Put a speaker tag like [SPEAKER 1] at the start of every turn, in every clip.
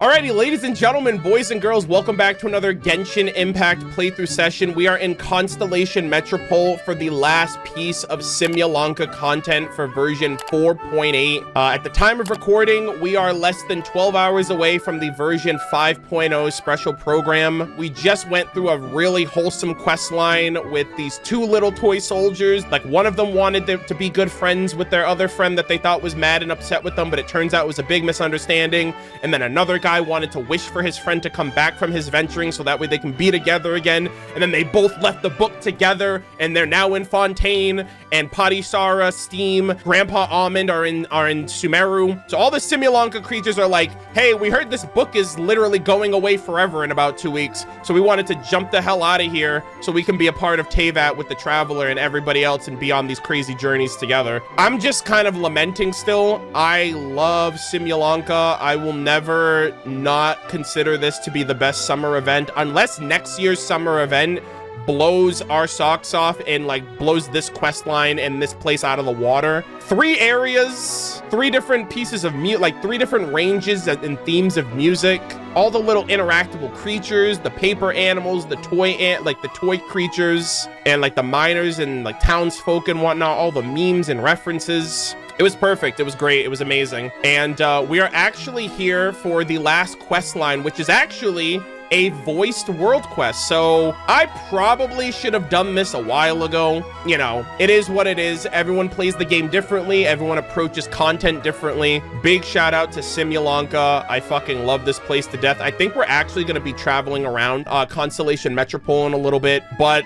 [SPEAKER 1] Alrighty, ladies and gentlemen, boys and girls, welcome back to another Genshin Impact playthrough session. We are in Constellation Metropole for the last piece of Simulanka content for version 4.8. At the time of recording, we are less than 12 hours away from the version 5.0 special program. We just went through a really wholesome quest line with these two little toy soldiers. Like, one of them wanted them to be good friends with their other friend that they thought was mad and upset with them, but it turns out it was a big misunderstanding. And then another guy wanted to wish for his friend to come back from his venturing so that way they can be together again. And then they both left the book together and they're now in Fontaine, and Padisara, Steam, Grandpa Almond are in Sumeru. So all the Simulanka creatures are like, hey, we heard this book is literally going away forever in about 2 weeks. So we wanted to jump the hell out of here so we can be a part of Teyvat with the Traveler and everybody else and be on these crazy journeys together. I'm just kind of lamenting still. I love Simulanka. I will never not consider this to be the best summer event unless next year's summer event blows our socks off and like blows this quest line and this place out of the water. 3 areas, 3 different pieces of like 3 different ranges and themes of music, all the little interactable creatures, the paper animals, the toy creatures, and like the miners and like townsfolk and whatnot, all the memes and references. It was perfect. It was great. It was amazing. And we are actually here for the last quest line, which is actually a voiced world quest. So I probably should have done this a while ago. You know, it is what it is. Everyone plays the game differently. Everyone approaches content differently. Big shout out to Simulanka. I fucking love this place to death. I think we're actually going to be traveling around Constellation Metropole in a little bit, but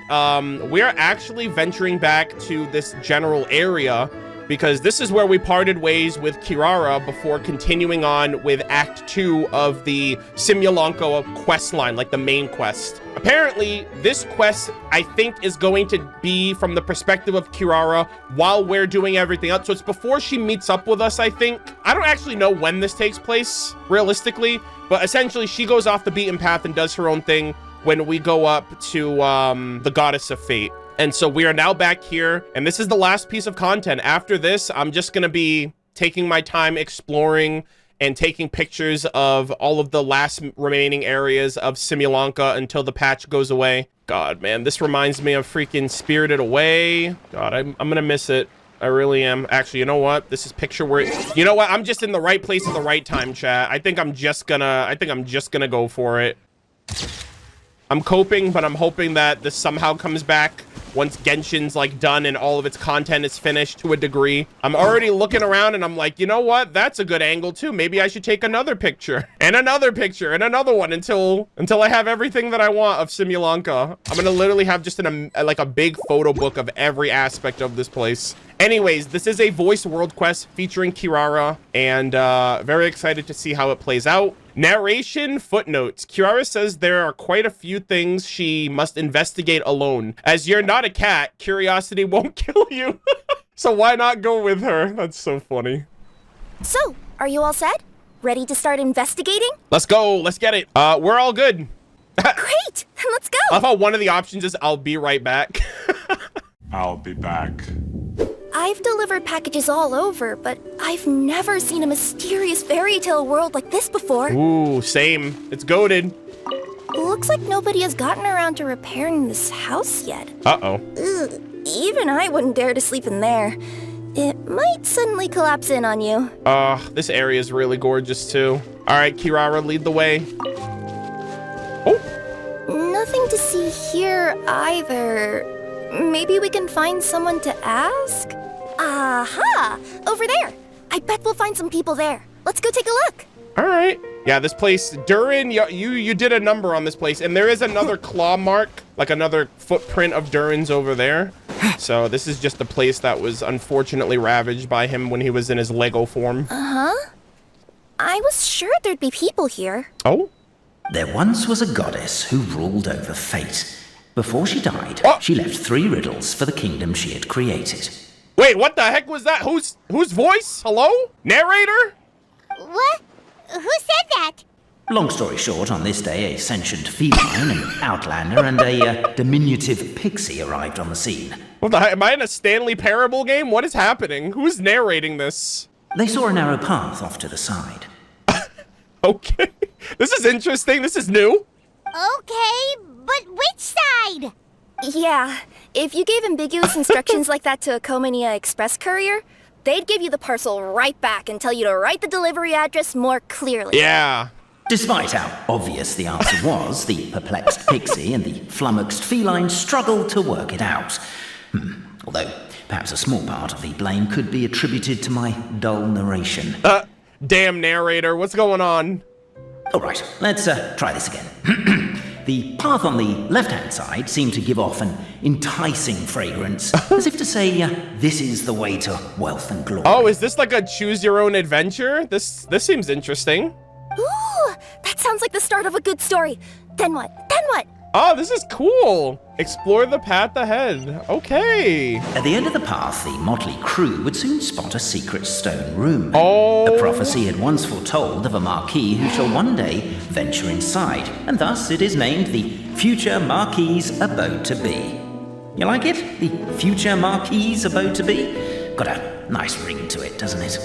[SPEAKER 1] we are actually venturing back to this general area because this is where we parted ways with Kirara before continuing on with Act 2 of the Simulanka quest line, like the main quest. Apparently, this quest, I think, is going to be from the perspective of Kirara while we're doing everything else. So it's before she meets up with us, I think. I don't actually know when this takes place, realistically, but essentially she goes off the beaten path and does her own thing when we go up to the Goddess of Fate. And so we are now back here, and this is the last piece of content. After this, I'm just going to be taking my time exploring and taking pictures of all of the last remaining areas of Simulanka until the patch goes away. God, man, this reminds me of freaking Spirited Away. God, I'm going to miss it. I really am. Actually, you know what? This is picture where you know what? I'm just in the right place at the right time, chat. I think I'm just gonna go for it. I'm coping, but I'm hoping that this somehow comes back once Genshin's like done and all of its content is finished to a degree. I'm already looking around and I'm like, you know what? That's a good angle too. Maybe I should take another picture and another picture and another one until I have everything that I want of Simulanka. I'm gonna literally have just like a big photo book of every aspect of this place. Anyways, this is a voice world quest featuring Kirara, and very excited to see how it plays out. Narration footnotes. Kirara says there are quite a few things she must investigate alone. As you're not a cat, curiosity won't kill you. So why not go with her? That's so funny.
[SPEAKER 2] So, are you all set? Ready to start investigating?
[SPEAKER 1] Let's go. Let's get it. We're all good.
[SPEAKER 2] Great. Let's go.
[SPEAKER 1] I love how one of the options is I'll be right back.
[SPEAKER 3] I'll be back.
[SPEAKER 2] I've delivered packages all over, but I've never seen a mysterious fairy tale world like this before.
[SPEAKER 1] Ooh, same. It's goated.
[SPEAKER 2] Looks like nobody has gotten around to repairing this house yet.
[SPEAKER 1] Uh-oh.
[SPEAKER 2] Ugh, even I wouldn't dare to sleep in there. It might suddenly collapse in on you.
[SPEAKER 1] This area is really gorgeous too. All right, Kirara, lead the way. Oh.
[SPEAKER 2] Nothing to see here either. Maybe we can find someone to ask? Aha! Over there! I bet we'll find some people there. Let's go take a look.
[SPEAKER 1] All right. Yeah, this place, Durin, you did a number on this place, and there is another claw mark, like another footprint of Durin's over there. So this is just a place that was unfortunately ravaged by him when he was in his Lego form.
[SPEAKER 2] Uh-huh. I was sure there'd be people here.
[SPEAKER 1] Oh?
[SPEAKER 4] There once was a goddess who ruled over fate. Before she died, she left 3 riddles for the kingdom she had created.
[SPEAKER 1] Wait, what the heck was that? Whose voice? Hello? Narrator?
[SPEAKER 5] What? Who said that?
[SPEAKER 4] Long story short, on this day, a sentient feline, an outlander, and a diminutive pixie arrived on the scene.
[SPEAKER 1] What the heck? Am I in a Stanley Parable game? What is happening? Who's narrating this?
[SPEAKER 4] They saw a narrow path off to the side.
[SPEAKER 1] Okay. This is interesting. This is new.
[SPEAKER 5] Okay, but which side?
[SPEAKER 2] Yeah, if you gave ambiguous instructions like that to a Comania Express courier, they'd give you the parcel right back and tell you to write the delivery address more clearly.
[SPEAKER 1] Yeah.
[SPEAKER 4] Despite how obvious the answer was, the perplexed pixie and the flummoxed feline struggled to work it out. Although, perhaps a small part of the blame could be attributed to my dull narration.
[SPEAKER 1] Damn narrator, what's going on?
[SPEAKER 4] All right, let's try this again. The path on the left-hand side seemed to give off an enticing fragrance, as if to say, this is the way to wealth and glory.
[SPEAKER 1] Oh, is this like a choose-your-own-adventure? This seems interesting.
[SPEAKER 2] Ooh, that sounds like the start of a good story. Then what? Then what?
[SPEAKER 1] Oh, this is cool. Explore the path ahead. Okay.
[SPEAKER 4] At the end of the path, the motley crew would soon spot a secret stone room.
[SPEAKER 1] Oh.
[SPEAKER 4] A prophecy had once foretold of a marquis who shall one day venture inside, and thus it is named the future marquis' abode to be. You like it? The future marquis' abode to be? Got a nice ring to it, doesn't it?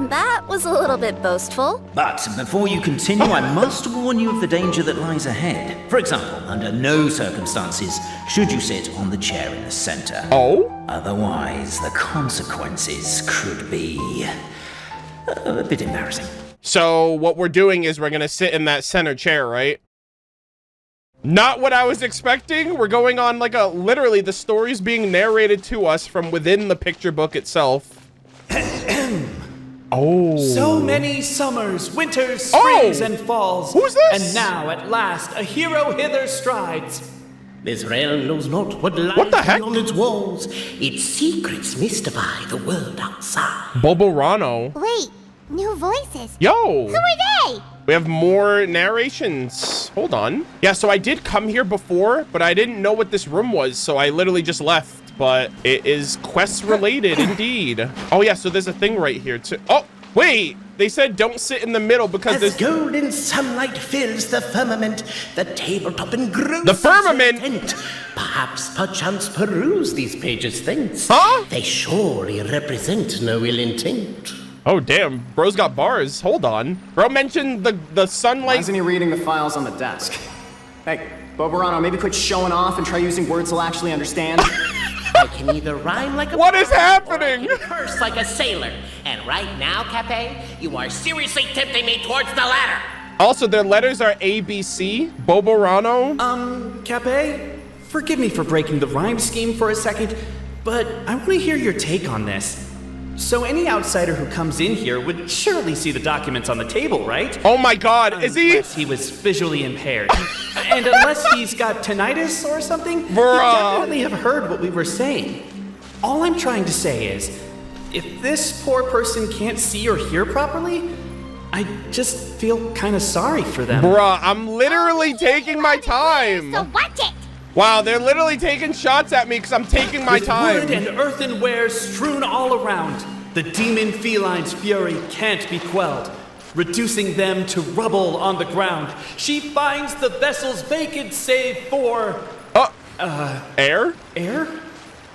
[SPEAKER 2] That was a little bit boastful.
[SPEAKER 4] But before you continue, I must warn you of the danger that lies ahead. For example, under no circumstances should you sit on the chair in the center.
[SPEAKER 1] Oh?
[SPEAKER 4] Otherwise, the consequences could be a bit embarrassing.
[SPEAKER 1] So what we're doing is we're gonna sit in that center chair, right? Not what I was expecting. We're going on like literally the story's being narrated to us from within the picture book itself. Oh.
[SPEAKER 6] So many summers, winters, springs, and falls.
[SPEAKER 1] Who's this?
[SPEAKER 6] And now, at last, a hero hither strides.
[SPEAKER 7] This realm knows not what lies
[SPEAKER 1] What the heck?
[SPEAKER 7] beyond its walls. Its secrets mystify the world outside.
[SPEAKER 1] Boborano.
[SPEAKER 5] Wait, new voices.
[SPEAKER 1] Yo.
[SPEAKER 5] Who are they?
[SPEAKER 1] We have more narrations. Hold on. Yeah, so I did come here before, but I didn't know what this room was, so I literally just left. But it is quest related indeed. Oh yeah, so there's a thing right here too. Oh, wait. They said don't sit in the middle because
[SPEAKER 7] As
[SPEAKER 1] there's
[SPEAKER 7] golden sunlight fills the firmament, the tabletop engrosses
[SPEAKER 1] The firmament?
[SPEAKER 7] your tent. Perchance peruse these pages thence.
[SPEAKER 1] Huh?
[SPEAKER 7] They surely represent no ill intent.
[SPEAKER 1] Oh damn, bro's got bars. Hold on. Bro mentioned the
[SPEAKER 8] Why
[SPEAKER 1] sunlight.
[SPEAKER 8] isn't he reading the files on the desk? Hey, Boborano, maybe quit showing off and try using words he'll actually understand.
[SPEAKER 7] I can either rhyme like a
[SPEAKER 1] What is
[SPEAKER 7] pirate,
[SPEAKER 1] happening?
[SPEAKER 7] or I can curse like a sailor. And right now, Cappet, you are seriously tempting me towards the latter.
[SPEAKER 1] Also, their letters are ABC. Boborano.
[SPEAKER 6] Cappet, forgive me for breaking the rhyme scheme for a second, but I want to hear your take on this. So any outsider who comes in here would surely see the documents on the table, right?
[SPEAKER 1] Oh my god, is he?
[SPEAKER 6] Unless he was visually impaired. And unless he's got tinnitus or something, he'd
[SPEAKER 1] Bruh.
[SPEAKER 6] definitely have heard what we were saying. All I'm trying to say is, if this poor person can't see or hear properly, I just feel kind of sorry for them.
[SPEAKER 1] Bruh, I'm literally taking my time.
[SPEAKER 5] So watch it.
[SPEAKER 1] Wow, they're literally taking shots at me because I'm taking my
[SPEAKER 6] With
[SPEAKER 1] time.
[SPEAKER 6] wood and earthenware strewn all around, the demon feline's fury can't be quelled. Reducing them to rubble on the ground, she finds the vessel's vacant save for...
[SPEAKER 1] Air?
[SPEAKER 6] air?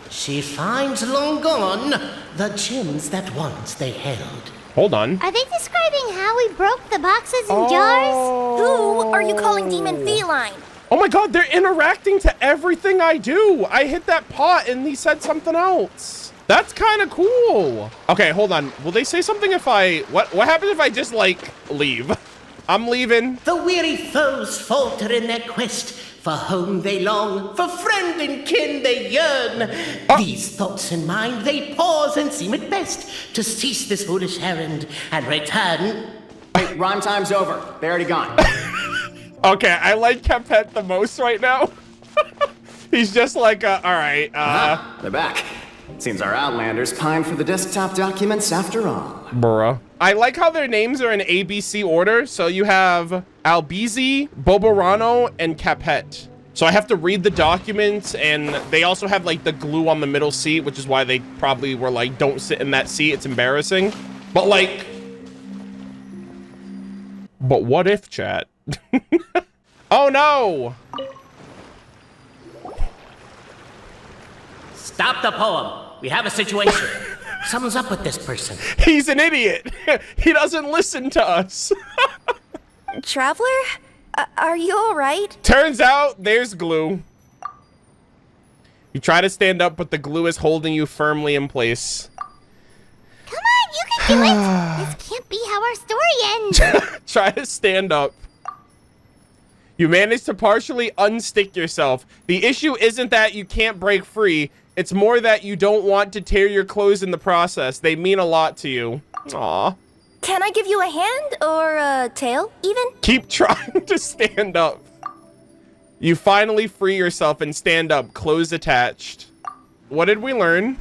[SPEAKER 7] She finds long gone the gems that once they held.
[SPEAKER 1] Hold on.
[SPEAKER 5] Are they describing how we broke the boxes and jars?
[SPEAKER 2] Who are you calling demon feline?
[SPEAKER 1] Oh my god, they're interacting to everything I do. I hit that pot and he said something else. That's kind of cool. Okay, hold on. Will they say something if I... What happens if I just, like, leave? I'm leaving.
[SPEAKER 7] The weary foes falter in their quest. For home they long, for friend and kin they yearn. These thoughts in mind they pause and seem it best to cease this foolish errand and return.
[SPEAKER 8] Wait, rhyme time's over. They're already gone.
[SPEAKER 1] Okay, I like Cappet the most right now. He's just like, all right.
[SPEAKER 8] They're back. Seems our Outlanders pine for the desktop documents after all.
[SPEAKER 1] Bruh. I like how their names are in ABC order. So you have Albizzi, Boborano, and Cappet. So I have to read the documents, and they also have like the glue on the middle seat, which is why they probably were like, don't sit in that seat. It's embarrassing. But like, but what if, chat? Oh no.
[SPEAKER 7] Stop the poem. We have a situation. Something's up with this person.
[SPEAKER 1] He's an idiot. He doesn't listen to us.
[SPEAKER 2] Traveler? Are you alright?
[SPEAKER 1] Turns out there's glue. You try to stand up, but the glue is holding you firmly in place.
[SPEAKER 5] Come on, you can do it! This can't be how our story ends!
[SPEAKER 1] Try to stand up. You manage to partially unstick yourself. The issue isn't that you can't break free. It's more that you don't want to tear your clothes in the process. They mean a lot to you. Aw.
[SPEAKER 2] Can I give you a hand or a tail, even?
[SPEAKER 1] Keep trying to stand up. You finally free yourself and stand up, clothes attached. What did we learn?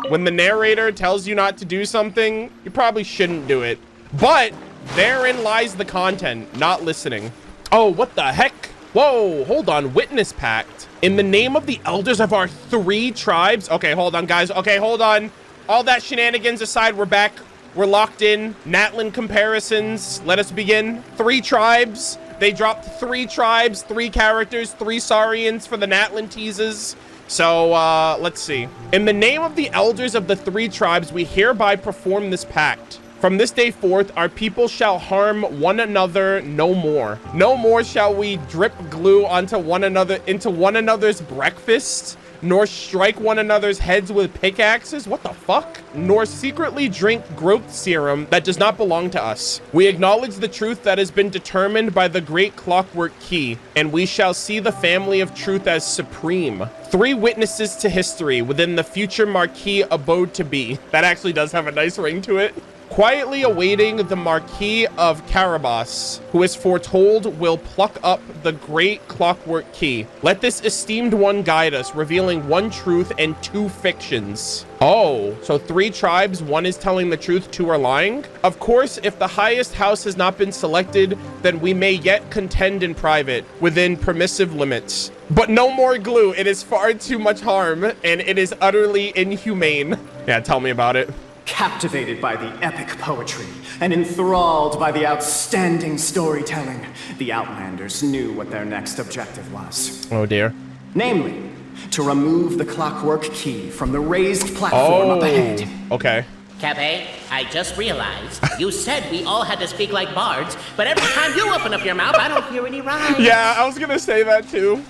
[SPEAKER 1] When the narrator tells you not to do something, you probably shouldn't do it. But therein lies the content, not listening. Oh, what the heck? Whoa, hold on. Witness pact. In the name of the elders of our 3 tribes. Okay, hold on, guys. Okay, hold on. All that shenanigans aside, we're back. We're locked in. Natlan comparisons. Let us begin. 3 tribes. They dropped 3 tribes, 3 characters, 3 Saurians for the Natlan teases. So, let's see. In the name of the elders of the 3 tribes, we hereby perform this pact. From this day forth, our people shall harm one another no more. No more shall we drip glue onto one another into one another's breakfast, nor strike one another's heads with pickaxes. What the fuck? Nor secretly drink growth serum that does not belong to us. We acknowledge the truth that has been determined by the great clockwork key, and we shall see the family of truth as supreme. 3 witnesses to history within the future marquis abode to be. That actually does have a nice ring to it. Quietly awaiting the Marquis of Carabas, who is foretold will pluck up the great clockwork key. Let this esteemed one guide us, revealing 1 truth and 2 fictions. Oh, so 3 tribes, 1 is telling the truth, 2 are lying? Of course, if the highest house has not been selected, then we may yet contend in private, within permissive limits. But no more glue. It is far too much harm, and it is utterly inhumane. Yeah, tell me about it.
[SPEAKER 8] Captivated by the epic poetry and enthralled by the outstanding storytelling, the Outlanders knew what their next objective was.
[SPEAKER 1] Oh dear.
[SPEAKER 8] Namely, to remove the clockwork key from the raised platform up ahead.
[SPEAKER 1] Okay.
[SPEAKER 7] Cappet, I just realized you said we all had to speak like bards, but every time you open up your mouth, I don't hear any rhymes.
[SPEAKER 1] Yeah, I was gonna say that too.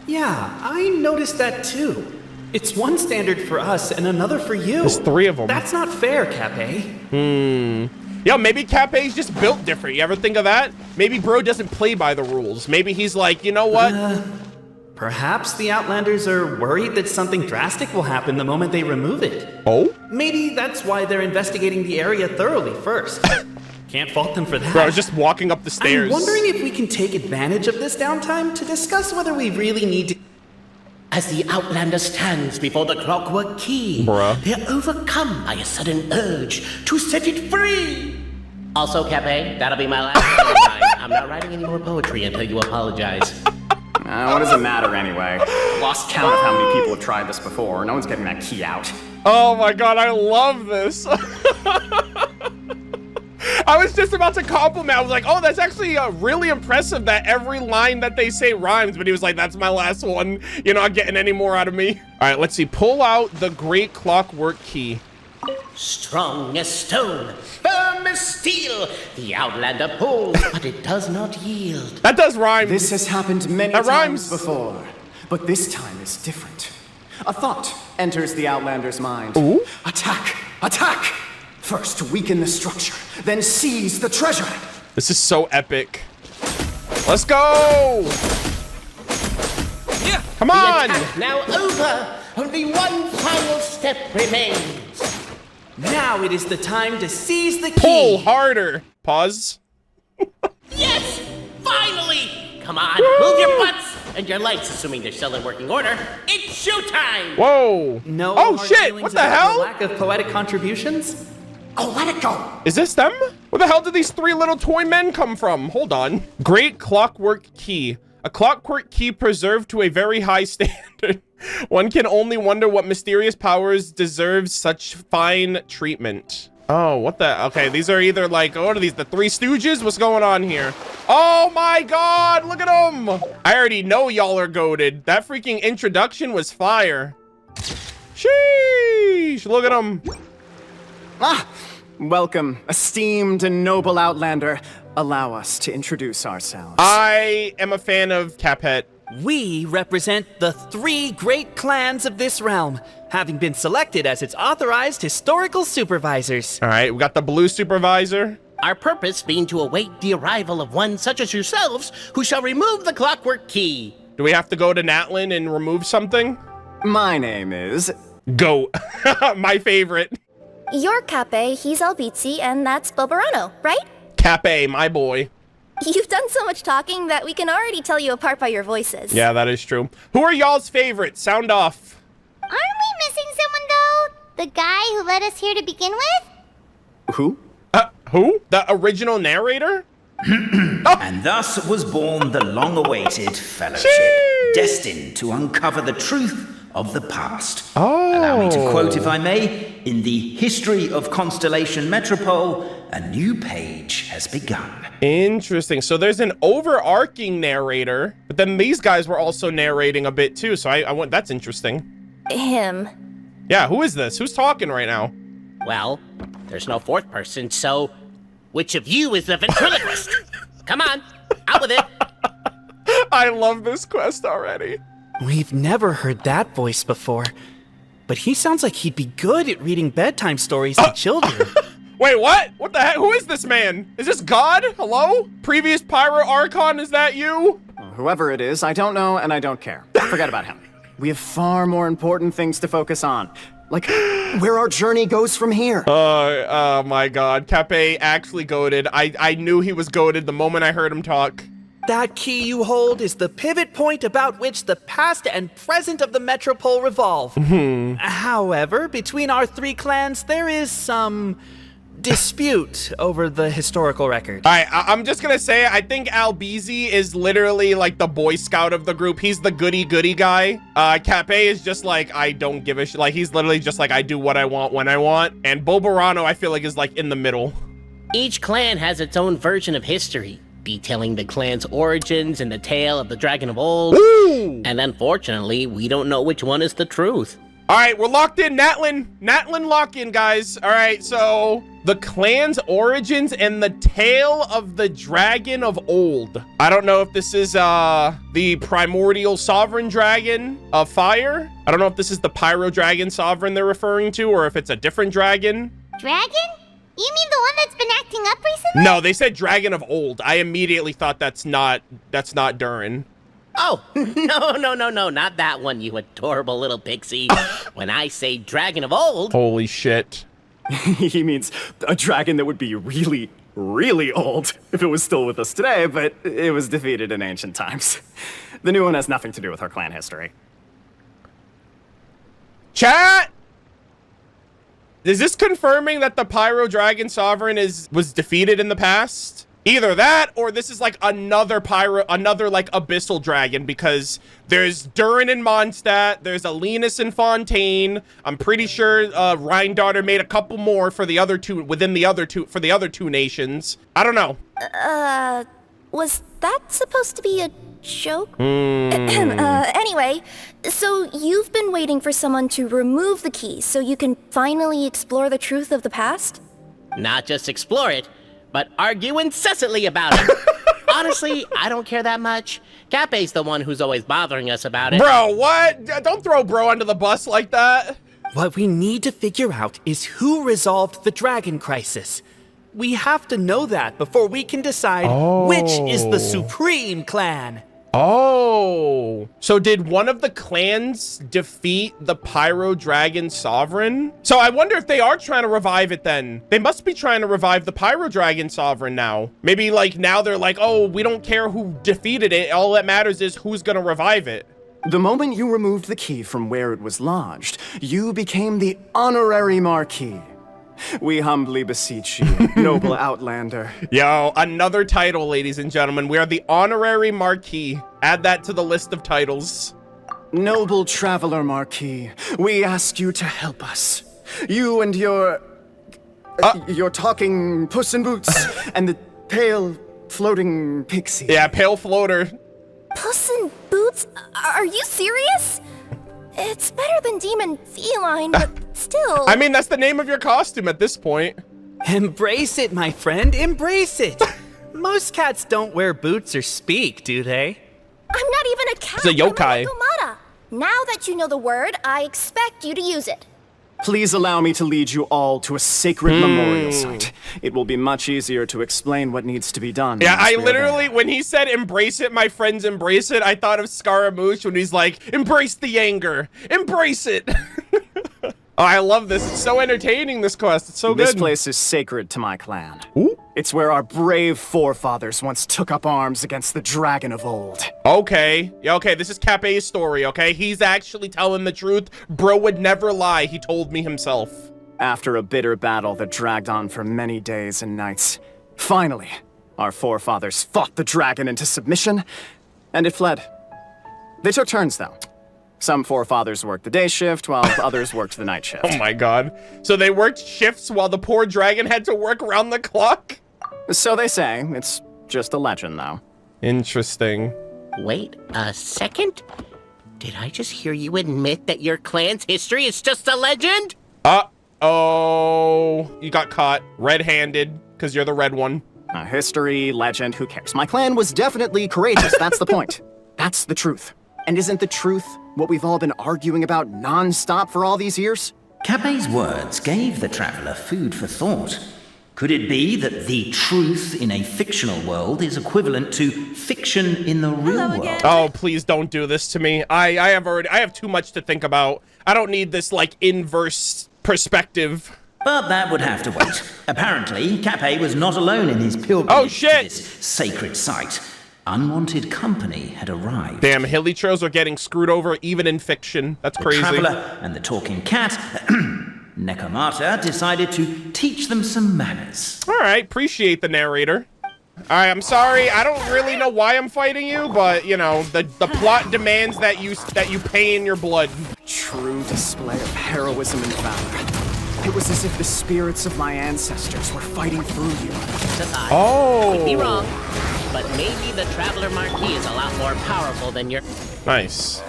[SPEAKER 6] Yeah, I noticed that too. It's one standard for us and another for you.
[SPEAKER 1] There's 3 of them.
[SPEAKER 6] That's not fair, Cappet.
[SPEAKER 1] Yo, maybe Cappet's just built different. You ever think of that? Maybe bro doesn't play by the rules. Maybe he's like, you know what?
[SPEAKER 6] Perhaps the Outlanders are worried that something drastic will happen the moment they remove it.
[SPEAKER 1] Oh?
[SPEAKER 6] Maybe that's why they're investigating the area thoroughly first. Can't fault them for that.
[SPEAKER 1] Bro, I was just walking up the stairs.
[SPEAKER 6] I'm wondering if we can take advantage of this downtime to discuss whether we really need to...
[SPEAKER 7] As the Outlander stands before the clockwork key, they're overcome by a sudden urge to set it free. Also, Cappet, that'll be my last line. I'm not writing any more poetry until you apologize.
[SPEAKER 8] What does it matter anyway? Lost count of how many people have tried this before. No one's getting that key out.
[SPEAKER 1] Oh my god, I love this. I was just about to compliment. I was like, oh, that's actually really impressive that every line that they say rhymes. But he was like, that's my last one. You're not getting any more out of me. All right, let's see. Pull out the great clockwork key.
[SPEAKER 7] Strong as stone, firm as steel, the Outlander pulls, but it does not yield.
[SPEAKER 1] That does rhyme.
[SPEAKER 8] This has happened many times before, but this time is different. A thought enters the Outlander's mind.
[SPEAKER 1] Ooh.
[SPEAKER 8] Attack! Attack! First weaken the structure, then seize the treasure.
[SPEAKER 1] This is so epic. Let's go!
[SPEAKER 7] Yeah.
[SPEAKER 1] Come on!
[SPEAKER 7] The attack now over. Only one final step remains.
[SPEAKER 6] Now it is the time to seize the key.
[SPEAKER 1] Pull harder. Pause.
[SPEAKER 7] Yes! Finally! Come on, move your butts and your legs, assuming they're still in working order. It's showtime!
[SPEAKER 1] Whoa.
[SPEAKER 6] No.
[SPEAKER 1] Oh
[SPEAKER 6] hard
[SPEAKER 1] shit!
[SPEAKER 6] feelings
[SPEAKER 1] What the
[SPEAKER 6] about
[SPEAKER 1] hell?
[SPEAKER 6] the lack of poetic contributions?
[SPEAKER 8] Oh, let it go!
[SPEAKER 1] Is this them? Where the hell did these 3 little toy men come from? Hold on. Great clockwork key. A clockwork key preserved to a very high standard. One can only wonder what mysterious powers deserve such fine treatment. Oh, what the? Okay, these are either like, what are these? The 3 Stooges? What's going on here? Oh my god, look at them. I already know y'all are goated. That freaking introduction was fire. Sheesh, look at them.
[SPEAKER 8] Ah, Welcome, esteemed and noble Outlander. Allow us to introduce ourselves.
[SPEAKER 1] I am a fan of Cappet.
[SPEAKER 6] We represent the 3 great clans of this realm, having been selected as its authorized historical supervisors.
[SPEAKER 1] All right, we got the blue supervisor.
[SPEAKER 7] Our purpose being to await the arrival of one such as yourselves, who shall remove the clockwork key.
[SPEAKER 1] Do we have to go to Natlin and remove something?
[SPEAKER 8] My name is...
[SPEAKER 1] Goat. My favorite.
[SPEAKER 2] You're Cappet, he's Albizzi, and that's Boborano, right?
[SPEAKER 1] Cappet, my boy.
[SPEAKER 2] You've done so much talking that we can already tell you apart by your voices.
[SPEAKER 1] Yeah, that is true. Who are y'all's favorites? Sound off.
[SPEAKER 5] Aren't we missing someone, though? The guy who led us here to begin with?
[SPEAKER 8] Who?
[SPEAKER 1] Who? The original narrator?
[SPEAKER 4] And thus was born the long-awaited fellowship, destined to uncover the truth of the past. Allow me to quote, if I may, in the history of Constellation Metropole, a new page has begun.
[SPEAKER 1] Interesting. So there's an overarching narrator, but then these guys were also narrating a bit too. So I went, that's interesting.
[SPEAKER 2] Him.
[SPEAKER 1] Yeah, who is this? Who's talking right now?
[SPEAKER 7] Well, there's no 4th person, so which of you is the ventriloquist? Come on, out with it.
[SPEAKER 1] I love this quest already.
[SPEAKER 6] We've never heard that voice before, but he sounds like he'd be good at reading bedtime stories to children.
[SPEAKER 1] Wait, what? What the heck? Who is this man? Is this God? Hello? Previous Pyro Archon, is that you?
[SPEAKER 8] Whoever it is, I don't know and I don't care. Forget about him. We have far more important things to focus on. Like, where our journey goes from here.
[SPEAKER 1] Oh my God. Cappet actually goated. I knew he was goated the moment I heard him talk.
[SPEAKER 6] That key you hold is the pivot point about which the past and present of the Metropole revolve. However, between our 3 clans, there is some dispute over the historical record.
[SPEAKER 1] All right, I'm just gonna say, I think Albizzi is literally like the Boy Scout of the group. He's the goody guy. Cappet is just like, I don't give a shit. Like, he's literally just like, I do what I want when I want. And Boborano, I feel like, is like in the middle.
[SPEAKER 7] Each clan has its own version of history, detailing the clan's origins and the tale of the dragon of old.
[SPEAKER 1] Ooh.
[SPEAKER 7] And unfortunately, we don't know which one is the truth.
[SPEAKER 1] All right, we're locked in. Natlin lock in, guys. All right, so the clan's origins and the tale of the dragon of old. I don't know if this is the primordial sovereign dragon of fire. I don't know if this is the pyro dragon sovereign they're referring to, or if it's a different dragon.
[SPEAKER 5] Dragon? You mean the one that's been acting up recently?
[SPEAKER 1] No, they said dragon of old. I immediately thought that's not Durin.
[SPEAKER 7] Oh, no, not that one, you adorable little pixie. When I say dragon of old...
[SPEAKER 1] Holy shit.
[SPEAKER 8] He means a dragon that would be really, really old if it was still with us today, but it was defeated in ancient times. The new one has nothing to do with our clan history.
[SPEAKER 1] Chat! Is this confirming that the Pyro Dragon Sovereign was defeated in the past? Either that, or this is like another like abyssal dragon, because there's Durin and Mondstadt, there's Alenus and Fontaine. I'm pretty sure Rheindarter made a couple more for the other two, for the other two nations. I don't know.
[SPEAKER 2] Was that supposed to be a joke? Anyway, so you've been waiting for someone to remove the key so you can finally explore the truth of the past?
[SPEAKER 7] Not just explore it, but argue incessantly about it. Honestly, I don't care that much. Cappet's the one who's always bothering us about it.
[SPEAKER 1] Bro, what? Don't throw bro under the bus like that.
[SPEAKER 6] What we need to figure out is who resolved the dragon crisis. We have to know that before we can decide which is the supreme clan.
[SPEAKER 1] Oh, so did one of the clans defeat the Pyro Dragon Sovereign? So I wonder if they are trying to revive it then. They must be trying to revive the Pyro Dragon Sovereign now. Maybe like now they're like, oh, we don't care who defeated it. All that matters is who's gonna revive it.
[SPEAKER 8] The moment you removed the key from where it was lodged, you became the honorary marquis. We humbly beseech you, noble Outlander.
[SPEAKER 1] Yo, another title, ladies and gentlemen. We are the honorary marquis. Add that to the list of titles.
[SPEAKER 8] Noble traveler marquis, we ask you to help us. You and your talking Puss in Boots and the pale floating pixie.
[SPEAKER 1] Yeah, pale floater.
[SPEAKER 2] Puss in Boots? Are you serious? It's better than Demon Feline, but still.
[SPEAKER 1] I mean, that's the name of your costume at this point.
[SPEAKER 6] Embrace it, my friend, embrace it. Most cats don't wear boots or speak, do they?
[SPEAKER 2] I'm not even a cat.
[SPEAKER 1] It's a yokai.
[SPEAKER 2] I'm a Nakomata. Now that you know the word, I expect you to use it.
[SPEAKER 8] Please allow me to lead you all to a sacred memorial site. It will be much easier to explain what needs to be done.
[SPEAKER 1] Yeah,
[SPEAKER 8] once
[SPEAKER 1] I
[SPEAKER 8] we are
[SPEAKER 1] literally,
[SPEAKER 8] there.
[SPEAKER 1] when he said embrace it, my friends embrace it, I thought of Scaramouche when he's like, embrace the anger, embrace it. Oh, I love this. It's so entertaining, this quest. It's so good.
[SPEAKER 8] This place is sacred to my clan.
[SPEAKER 1] Ooh.
[SPEAKER 8] It's where our brave forefathers once took up arms against the dragon of old.
[SPEAKER 1] Okay. Yeah, okay, this is Cappet's story, okay? He's actually telling the truth. Bro would never lie. He told me himself.
[SPEAKER 8] After a bitter battle that dragged on for many days and nights, finally, our forefathers fought the dragon into submission, and it fled. They took turns, though. Some forefathers worked the day shift, while others worked the night shift.
[SPEAKER 1] Oh my god. So they worked shifts while the poor dragon had to work around the clock?
[SPEAKER 8] So they say. It's just a legend, though.
[SPEAKER 1] Interesting.
[SPEAKER 7] Wait a second. Did I just hear you admit that your clan's history is just a legend?
[SPEAKER 1] Uh-oh. You got caught red-handed, because you're the red one.
[SPEAKER 8] History, legend, who cares? My clan was definitely courageous, that's the point. That's the truth. And isn't the truth what we've all been arguing about non-stop for all these years?
[SPEAKER 4] Cappet's words gave the traveler food for thought. Could it be that the truth in a fictional world is equivalent to fiction in the real world?
[SPEAKER 1] Oh, please don't do this to me. I have too much to think about. I don't need this, like, inverse perspective.
[SPEAKER 4] But that would have to wait. Apparently, Cappet was not alone in his pilgrimage to this sacred site. Unwanted company had arrived.
[SPEAKER 1] Damn, Hilichurls are getting screwed over even in fiction. That's crazy.
[SPEAKER 4] The traveler and the talking cat, Nakomata, decided to teach them some manners.
[SPEAKER 1] All right, appreciate the narrator. All right, I'm sorry. I don't really know why I'm fighting you, but you know, the plot demands that you pay in your blood.
[SPEAKER 8] True display of heroism and valor. It was as if the spirits of my ancestors were fighting through you.
[SPEAKER 1] Oh.
[SPEAKER 7] Could be wrong, but maybe the Traveler Marquis is a lot more powerful than your...
[SPEAKER 1] Nice.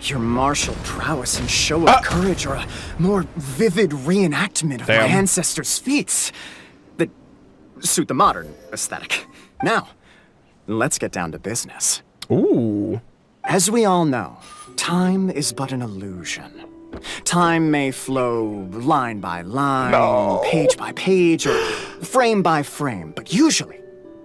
[SPEAKER 8] Your martial prowess and show of courage are a more vivid reenactment of my ancestors' feats that suit the modern aesthetic. Now, let's get down to business.
[SPEAKER 1] Ooh.
[SPEAKER 8] As we all know, time is but an illusion. Time may flow line by line, page by page, or frame by frame, but usually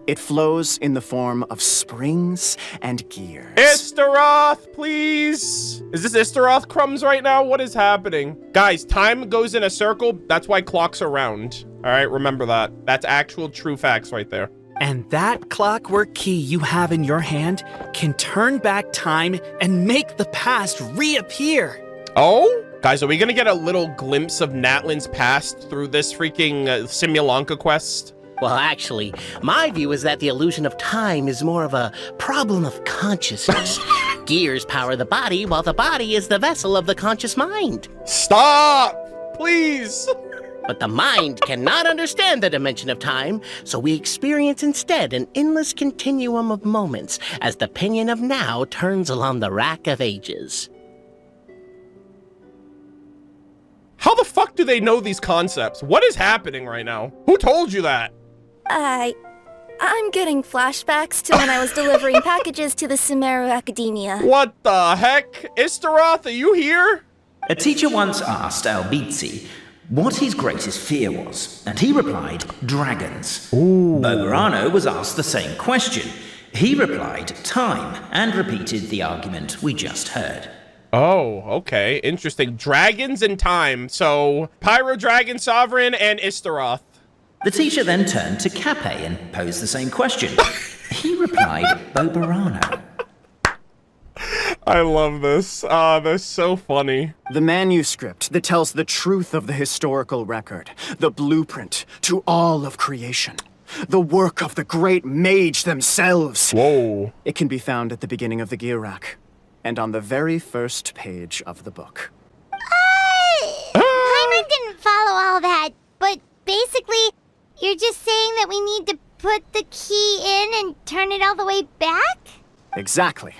[SPEAKER 8] it flows in the form of springs and gears.
[SPEAKER 1] Istaroth, please. Is this Istaroth crumbs right now? What is happening? Guys, time goes in a circle. That's why clocks are round. All right, remember that. That's actual true facts right there.
[SPEAKER 6] And that clockwork key you have in your hand can turn back time and make the past reappear.
[SPEAKER 1] Oh? Guys, are we gonna get a little glimpse of Natlan's past through this freaking Simulanka quest?
[SPEAKER 7] Well, actually, my view is that the illusion of time is more of a problem of consciousness. Gears power the body, while the body is the vessel of the conscious mind.
[SPEAKER 1] Stop! Please!
[SPEAKER 7] But the mind cannot understand the dimension of time, so we experience instead an endless continuum of moments as the pinion of now turns along the rack of ages.
[SPEAKER 1] How the fuck do they know these concepts? What is happening right now? Who told you that?
[SPEAKER 2] I'm getting flashbacks to when I was delivering packages to the Sumeru Academia.
[SPEAKER 1] What the heck? Istaroth, are you here?
[SPEAKER 4] A teacher once asked Albizzi what his greatest fear was, and he replied, dragons. Boborano was asked the same question. He replied, time, and repeated the argument we just heard.
[SPEAKER 1] Oh, okay. Interesting. Dragons and time. So, Pyro Dragon Sovereign and Istaroth.
[SPEAKER 4] The teacher then turned to Cappet and posed the same question. He replied, Boborano.
[SPEAKER 1] I love this. That's so funny.
[SPEAKER 8] The manuscript that tells the truth of the historical record, the blueprint to all of creation, the work of the great mage themselves.
[SPEAKER 1] Whoa.
[SPEAKER 8] It can be found at the beginning of the gear rack, and on the very first page of the book.
[SPEAKER 5] Paimon didn't follow all that, but basically, you're just saying that we need to put the key in and turn it all the way back?
[SPEAKER 8] Exactly.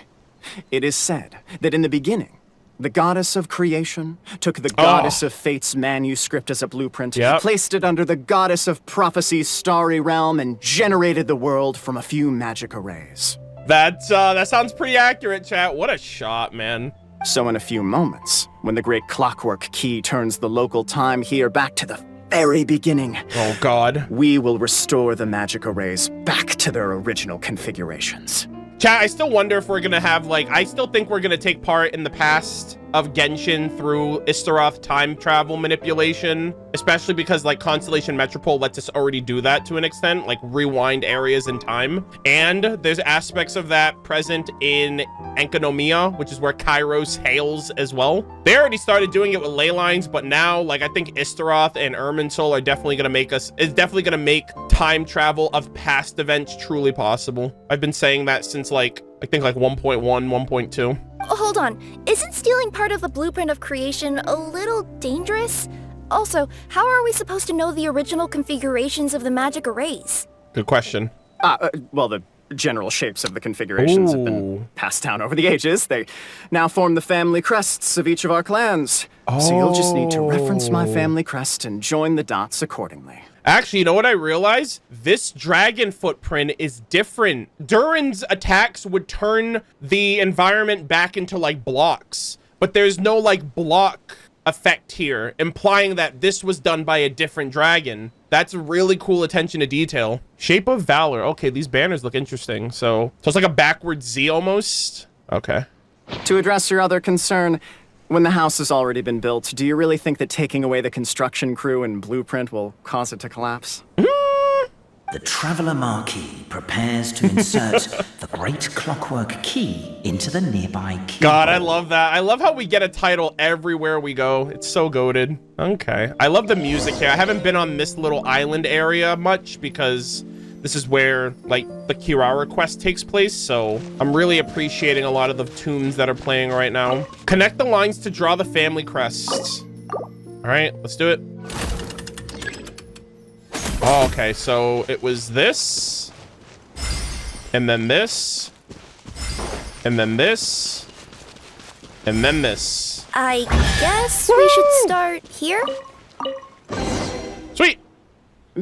[SPEAKER 8] It is said that in the beginning, The goddess of creation took the goddess of fate's manuscript as a blueprint, placed it under the goddess of prophecy's starry realm, and generated the world from a few magic arrays.
[SPEAKER 1] That sounds pretty accurate, chat. What a shot, man.
[SPEAKER 8] So in a few moments, when the great clockwork key turns the local time here back to the very beginning,
[SPEAKER 1] oh God,
[SPEAKER 8] we will restore the magic arrays back to their original configurations.
[SPEAKER 1] Chat, I still wonder if we're gonna have, like, I still think we're gonna take part in the past of Genshin through Istaroth time travel manipulation, especially because, like, Constellation Metropole lets us already do that to an extent, like rewind areas in time. And there's aspects of that present in Enkanomiya, which is where Kairos hails as well. They already started doing it with ley lines, but now, like, I think Istaroth and Irminsul are definitely gonna make time travel of past events truly possible. I've been saying that since, like, I think like 1.1, 1.2.
[SPEAKER 2] Hold on. Isn't stealing part of the blueprint of creation a little dangerous? Also, how are we supposed to know the original configurations of the magic arrays?
[SPEAKER 1] Good question.
[SPEAKER 8] Well, the general shapes of the configurations have been passed down over the ages. They now form the family crests of each of our clans. So you'll just need to reference my family crest and join the dots accordingly.
[SPEAKER 1] Actually, you know what I realized? This dragon footprint is different. Durin's attacks would turn the environment back into, like, blocks. But there's no, like, block effect here, implying that this was done by a different dragon. That's really cool attention to detail. Shape of Valor. Okay, these banners look interesting. So it's like a backwards Z almost. Okay.
[SPEAKER 8] To address your other concern, when the house has already been built, do you really think that taking away the construction crew and blueprint will cause it to collapse?
[SPEAKER 4] The Traveler Marquis prepares to insert the great clockwork key into the nearby keyhole.
[SPEAKER 1] God, I love that. I love how we get a title everywhere we go. It's so goated. Okay. I love the music here. I haven't been on this little island area much because this is where, like, the Kirara quest takes place, so I'm really appreciating a lot of the tunes that are playing right now. Connect the lines to draw the family crests. All right, let's do it. Oh, okay, so it was this, and then this, and then this, and then this.
[SPEAKER 2] I guess we should start here?
[SPEAKER 1] Sweet.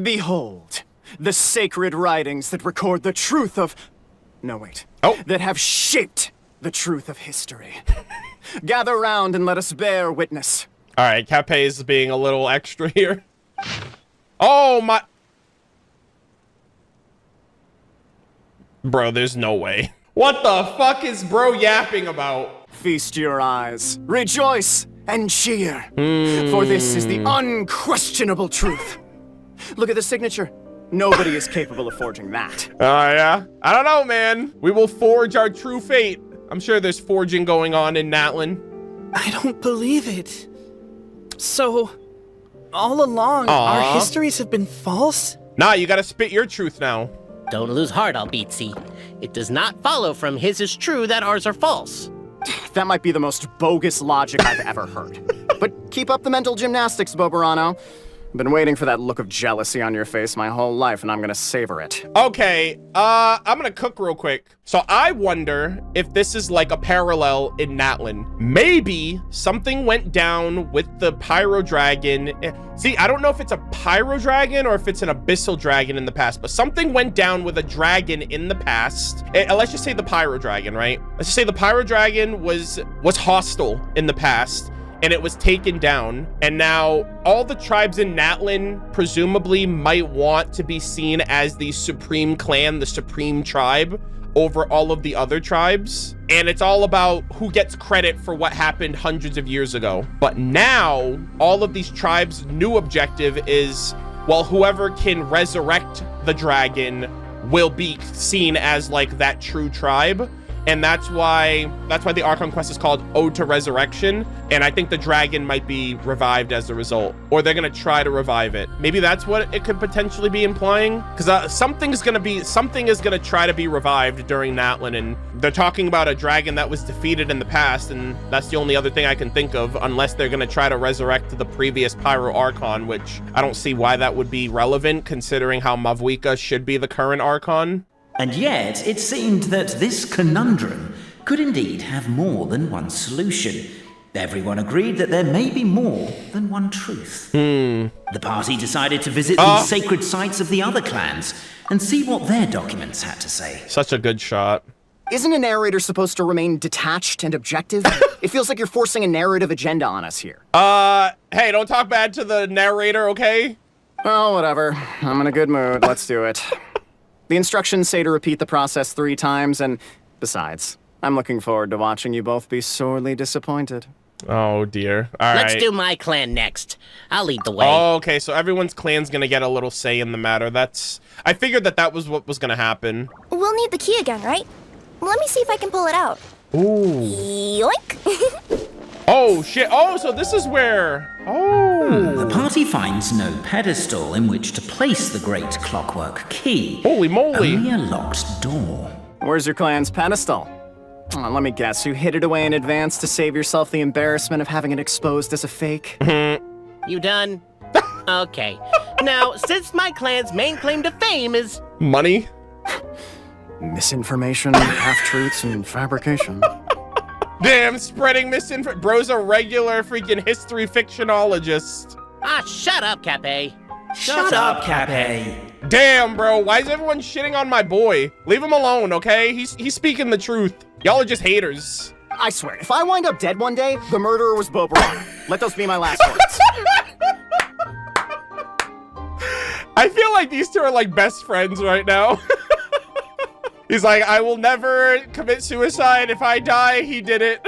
[SPEAKER 8] Behold, the sacred writings that record the truth of... No, wait. That have shaped the truth of history. Gather round and let us bear witness.
[SPEAKER 1] All right, Cappet is being a little extra here. Oh, my... Bro, there's no way. What the fuck is bro yapping about?
[SPEAKER 8] Feast your eyes, rejoice, and cheer. For this is the unquestionable truth. Look at the signature. Nobody is capable of forging that.
[SPEAKER 1] Oh, yeah? I don't know, man. We will forge our true fate. I'm sure there's forging going on in Natlin.
[SPEAKER 9] I don't believe it. So, all along, our histories have been false?
[SPEAKER 1] Nah, you gotta spit your truth now.
[SPEAKER 7] Don't lose heart, Albizzi. It does not follow from his is true that ours are false.
[SPEAKER 8] That might be the most bogus logic I've ever heard. But keep up the mental gymnastics, Boborano. I've been waiting for that look of jealousy on your face my whole life, and I'm gonna savor it.
[SPEAKER 1] Okay, I'm gonna cook real quick. So I wonder if this is like a parallel in Natlin. Maybe something went down with the Pyro Dragon. See, I don't know if it's a Pyro Dragon or if it's an Abyssal Dragon in the past, but something went down with a dragon in the past. Let's just say the Pyro Dragon, right? Let's just say the Pyro Dragon was hostile in the past, and it was taken down, and now all the tribes in Natlin presumably might want to be seen as the supreme clan, the supreme tribe over all of the other tribes, and it's all about who gets credit for what happened hundreds of years ago. But now all of these tribes' new objective is, well, whoever can resurrect the dragon will be seen as like that true tribe. And that's why the Archon quest is called Ode to Resurrection. And I think the dragon might be revived as a result, or they're gonna try to revive it. Maybe that's what it could potentially be implying, because something is gonna try to be revived during Natlin, and they're talking about a dragon that was defeated in the past, and that's the only other thing I can think of, unless they're gonna try to resurrect the previous Pyro Archon, which I don't see why that would be relevant considering how Mavwika should be the current Archon.
[SPEAKER 4] And yet, it seemed that this conundrum could indeed have more than one solution. Everyone agreed that there may be more than one truth. The party decided to visit the sacred sites of the other clans and see what their documents had to say.
[SPEAKER 1] Such a good shot.
[SPEAKER 8] Isn't a narrator supposed to remain detached and objective? It feels like you're forcing a narrative agenda on us here.
[SPEAKER 1] Hey, don't talk bad to the narrator, okay?
[SPEAKER 8] Oh, whatever. I'm in a good mood. Let's do it. The instructions say to repeat the process 3 times, and besides, I'm looking forward to watching you both be sorely disappointed.
[SPEAKER 1] Oh, dear. All right.
[SPEAKER 7] Let's do my clan next. I'll lead the way.
[SPEAKER 1] Oh, okay, so everyone's clan's gonna get a little say in the matter. I figured that was what was gonna happen.
[SPEAKER 2] We'll need the key again, right? Let me see if I can pull it out.
[SPEAKER 1] Ooh.
[SPEAKER 2] Yoink!
[SPEAKER 1] Oh, shit. Oh, so this is where... Oh.
[SPEAKER 4] The party finds no pedestal in which to place the great clockwork key.
[SPEAKER 1] Holy moly.
[SPEAKER 4] Only a locked door.
[SPEAKER 8] Where's your clan's pedestal? Let me guess, you hid it away in advance to save yourself the embarrassment of having it exposed as a fake?
[SPEAKER 7] You done? Okay. Now, since my clan's main claim to fame is...
[SPEAKER 1] Money?
[SPEAKER 8] Misinformation, half-truths, and fabrication.
[SPEAKER 1] Damn, spreading misinformation. Bro's a regular freaking history fictionologist.
[SPEAKER 7] Ah, shut up, Cappet.
[SPEAKER 4] Shut up, Cappet.
[SPEAKER 1] Damn, bro, why is everyone shitting on my boy? Leave him alone, okay? He's speaking the truth. Y'all are just haters.
[SPEAKER 8] I swear, if I wind up dead one day, the murderer was Boborano. Let those be my last words.
[SPEAKER 1] I feel like these two are like best friends right now. He's like, I will never commit suicide. If I die, he did it.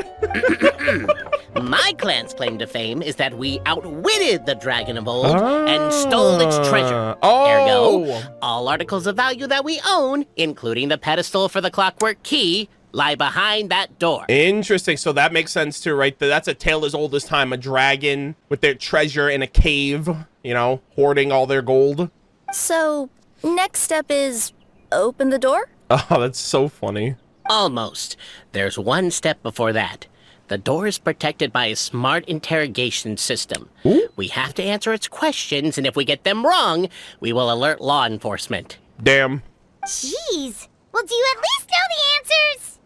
[SPEAKER 7] My clan's claim to fame is that we outwitted the dragon of old and stole its treasure. Ergo, all articles of value that we own, including the pedestal for the clockwork key, lie behind that door.
[SPEAKER 1] Interesting. So that makes sense too, right? That's a tale as old as time. A dragon with their treasure in a cave, you know, hoarding all their gold.
[SPEAKER 2] So, next step is open the door?
[SPEAKER 1] Oh, that's so funny.
[SPEAKER 7] Almost. There's one step before that. The door is protected by a smart interrogation system.
[SPEAKER 1] Ooh.
[SPEAKER 7] We have to answer its questions, and if we get them wrong, we will alert law enforcement.
[SPEAKER 1] Damn.
[SPEAKER 5] Jeez. Well, do you at least know the answers?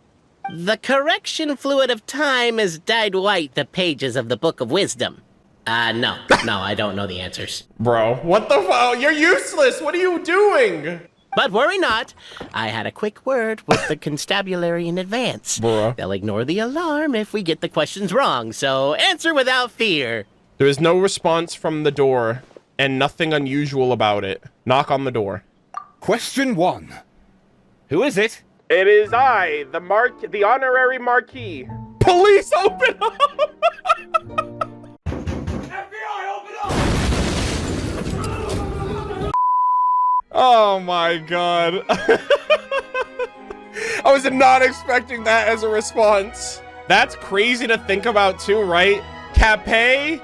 [SPEAKER 7] The correction fluid of time has dyed white the pages of the Book of Wisdom. No, I don't know the answers.
[SPEAKER 1] Bro, what the fuck? You're useless. What are you doing?
[SPEAKER 7] But worry not. I had a quick word with the constabulary in advance.
[SPEAKER 1] Bruh.
[SPEAKER 7] They'll ignore the alarm if we get the questions wrong, so answer without fear.
[SPEAKER 1] There is no response from the door, and nothing unusual about it. Knock on the door.
[SPEAKER 10] Question 1. Who is it?
[SPEAKER 1] It is I, the honorary marquis. Police, open up!
[SPEAKER 3] FBI, open up!
[SPEAKER 1] Oh my god. I was not expecting that as a response. That's crazy to think about too, right? Cappet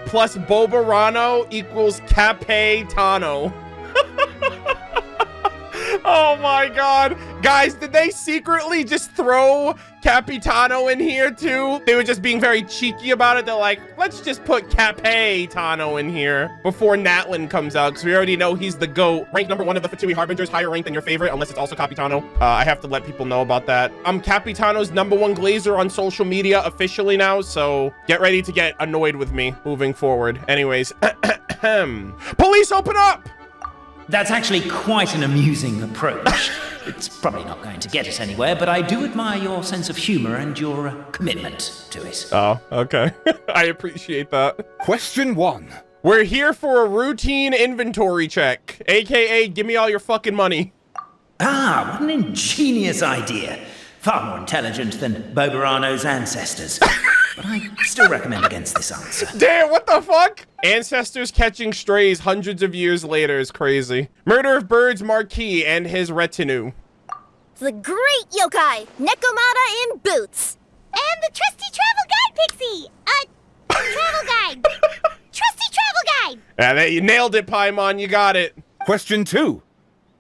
[SPEAKER 1] plus Boborano equals Capetano. Oh my god. Guys, did they secretly just throw Capitano in here too? They were just being very cheeky about it. They're like, let's just put Capetano in here before Natlin comes out, because we already know he's the GOAT. Rank number 1 of the Fatui Harbingers, higher rank than your favorite, unless it's also Capitano. I have to let people know about that. I'm Capitano's #1 glazer on social media officially now, so get ready to get annoyed with me moving forward. Anyways, police, open up!
[SPEAKER 4] That's actually quite an amusing approach. It's probably not going to get us anywhere, but I do admire your sense of humor and your commitment to it.
[SPEAKER 1] Oh, okay. I appreciate that.
[SPEAKER 10] Question 1.
[SPEAKER 1] We're here for a routine inventory check, aka give me all your fucking money.
[SPEAKER 4] Ah, what an ingenious idea. Far more intelligent than Boborano's ancestors. But I still recommend against this answer.
[SPEAKER 1] Damn, what the fuck? Ancestors catching strays hundreds of years later is crazy. MurderofBirds Marquis and his retinue.
[SPEAKER 2] The great yokai, Nekomata in boots.
[SPEAKER 5] And the trusty travel guide, Pixie! Travel guide! Trusty travel guide!
[SPEAKER 1] Yeah, you nailed it, Paimon, you got it.
[SPEAKER 10] Question 2.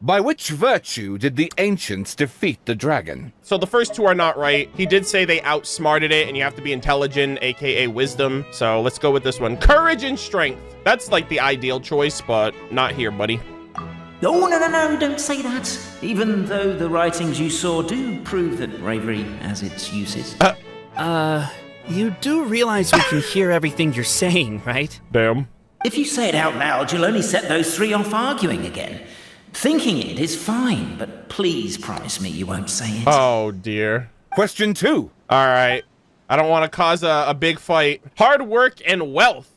[SPEAKER 10] By which virtue did the ancients defeat the dragon?
[SPEAKER 1] So the first two are not right. He did say they outsmarted it and you have to be intelligent, aka wisdom. So let's go with this one. Courage and strength. That's like the ideal choice, but not here, buddy.
[SPEAKER 4] Oh, no, don't say that. Even though the writings you saw do prove that bravery has its uses.
[SPEAKER 9] You do realize we can hear everything you're saying, right?
[SPEAKER 1] Damn.
[SPEAKER 4] If you say it out loud, you'll only set those three off arguing again. Thinking it is fine, but please promise me you won't say it.
[SPEAKER 1] Oh, dear.
[SPEAKER 10] Question 2.
[SPEAKER 1] All right. I don't want to cause a big fight. Hard work and wealth.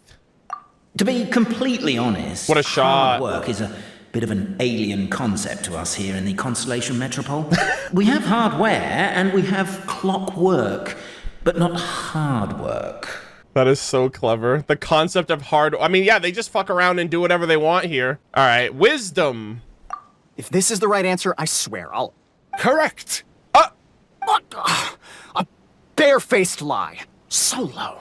[SPEAKER 4] To be completely honest,
[SPEAKER 1] What a shot.
[SPEAKER 4] hard work is a bit of an alien concept to us here in the Constellation Metropole. We have hardware and we have clockwork, but not hard work.
[SPEAKER 1] That is so clever. The concept of hard... I mean, yeah, they just fuck around and do whatever they want here. All right. Wisdom.
[SPEAKER 8] If this is the right answer, I swear I'll...
[SPEAKER 10] Correct.
[SPEAKER 8] A barefaced lie. So low.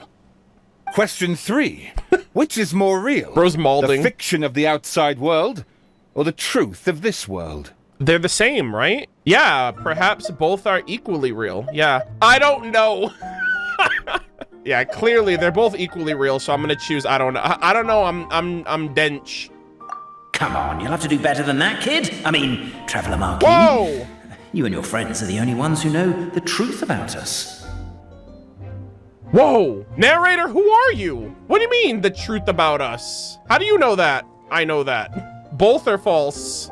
[SPEAKER 10] Question 3. Which is more real?
[SPEAKER 1] Bro's malding.
[SPEAKER 10] The fiction of the outside world or the truth of this world?
[SPEAKER 1] They're the same, right? Yeah, perhaps both are equally real. Yeah. I don't know. Yeah, clearly they're both equally real, so I'm gonna choose I don't know. I don't know. I'm dench.
[SPEAKER 4] Come on, you'll have to do better than that, kid. I mean, Traveller Marquis.
[SPEAKER 1] Whoa!
[SPEAKER 4] You and your friends are the only ones who know the truth about us.
[SPEAKER 1] Whoa! Narrator, who are you? What do you mean, the truth about us? How do you know that? I know that. Both are false.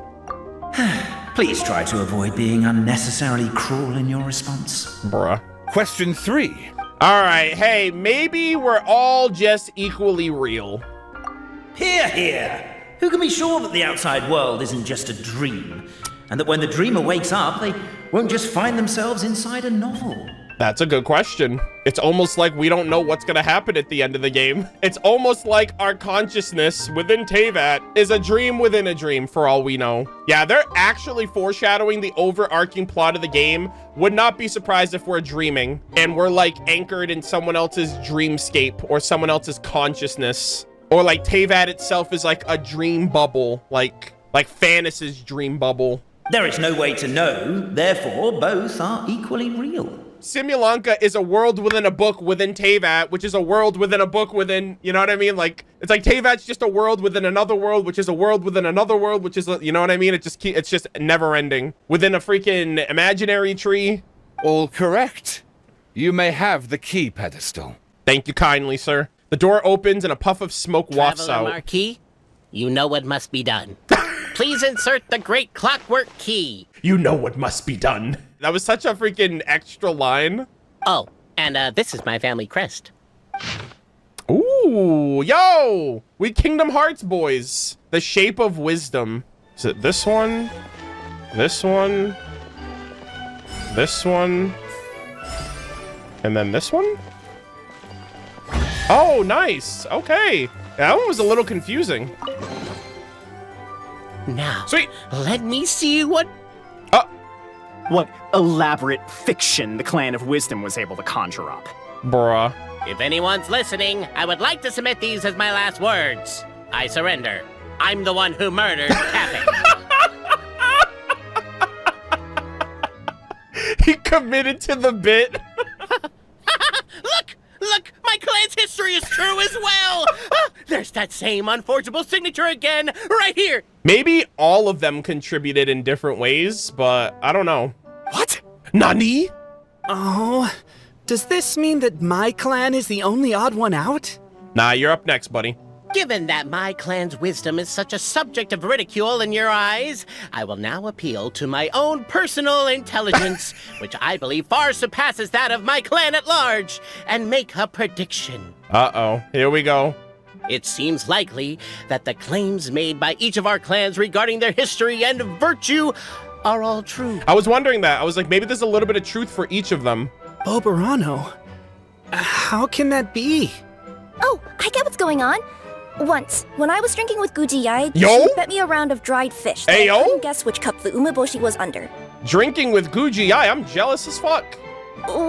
[SPEAKER 4] Please try to avoid being unnecessarily cruel in your response.
[SPEAKER 1] Bruh.
[SPEAKER 10] Question 3.
[SPEAKER 1] All right, hey, maybe we're all just equally real.
[SPEAKER 4] Hear, hear! Who can be sure that the outside world isn't just a dream? And that when the dreamer wakes up, they won't just find themselves inside a novel?
[SPEAKER 1] That's a good question. It's almost like we don't know what's gonna happen at the end of the game. It's almost like our consciousness within Teyvat is a dream within a dream for all we know. Yeah, they're actually foreshadowing the overarching plot of the game. Would not be surprised if we're dreaming and we're like anchored in someone else's dreamscape or someone else's consciousness. Or like Teyvat itself is like a dream bubble, like Fantas's dream bubble.
[SPEAKER 4] There is no way to know, therefore both are equally real.
[SPEAKER 1] Simulanka is a world within a book within Teyvat, which is a world within a book within, you know what I mean? Like, it's like Teyvat's just a world within another world, which is a world within another world, which is, you know what I mean? It's just never ending. Within a freaking imaginary tree.
[SPEAKER 10] All correct. You may have the key pedestal.
[SPEAKER 1] Thank you kindly, sir. The door opens and a puff of smoke wafts
[SPEAKER 7] Traveler
[SPEAKER 1] out.
[SPEAKER 7] Marquis, you know what must be done. Please insert the great clockwork key.
[SPEAKER 1] You know what must be done. That was such a freaking extra line.
[SPEAKER 7] Oh, and this is my family crest.
[SPEAKER 1] Ooh, yo! We Kingdom Hearts boys. The shape of wisdom. Is it this one? This one? This one? And then this one? Oh, nice. Okay. That one was a little confusing.
[SPEAKER 7] Now,
[SPEAKER 1] Sweet.
[SPEAKER 7] let me see what...
[SPEAKER 8] What elaborate fiction the Clan of Wisdom was able to conjure up.
[SPEAKER 1] Bruh.
[SPEAKER 7] If anyone's listening, I would like to submit these as my last words. I surrender. I'm the one who murdered Cappet.
[SPEAKER 1] He committed to the bit.
[SPEAKER 7] Look, my clan's history is true as well. There's that same unforgeable signature again, right here.
[SPEAKER 1] Maybe all of them contributed in different ways, but I don't know.
[SPEAKER 8] What?
[SPEAKER 1] Nani?
[SPEAKER 9] Oh, does this mean that my clan is the only odd one out?
[SPEAKER 1] Nah, you're up next, buddy.
[SPEAKER 7] Given that my clan's wisdom is such a subject of ridicule in your eyes, I will now appeal to my own personal intelligence, which I believe far surpasses that of my clan at large, and make a prediction.
[SPEAKER 1] Uh-oh, here we go.
[SPEAKER 7] It seems likely that the claims made by each of our clans regarding their history and virtue are all true.
[SPEAKER 1] I was wondering that. I was like, maybe there's a little bit of truth for each of them.
[SPEAKER 9] Boborano? How can that be?
[SPEAKER 2] Oh, I get what's going on. Once, when I was drinking with Gujiyai,
[SPEAKER 1] Yo?
[SPEAKER 2] she bet me a round of dried fish.
[SPEAKER 1] Hey,
[SPEAKER 2] I
[SPEAKER 1] yo?
[SPEAKER 2] couldn't guess which cup the umeboshi was under.
[SPEAKER 1] Drinking with Gujiyai, I'm jealous as fuck.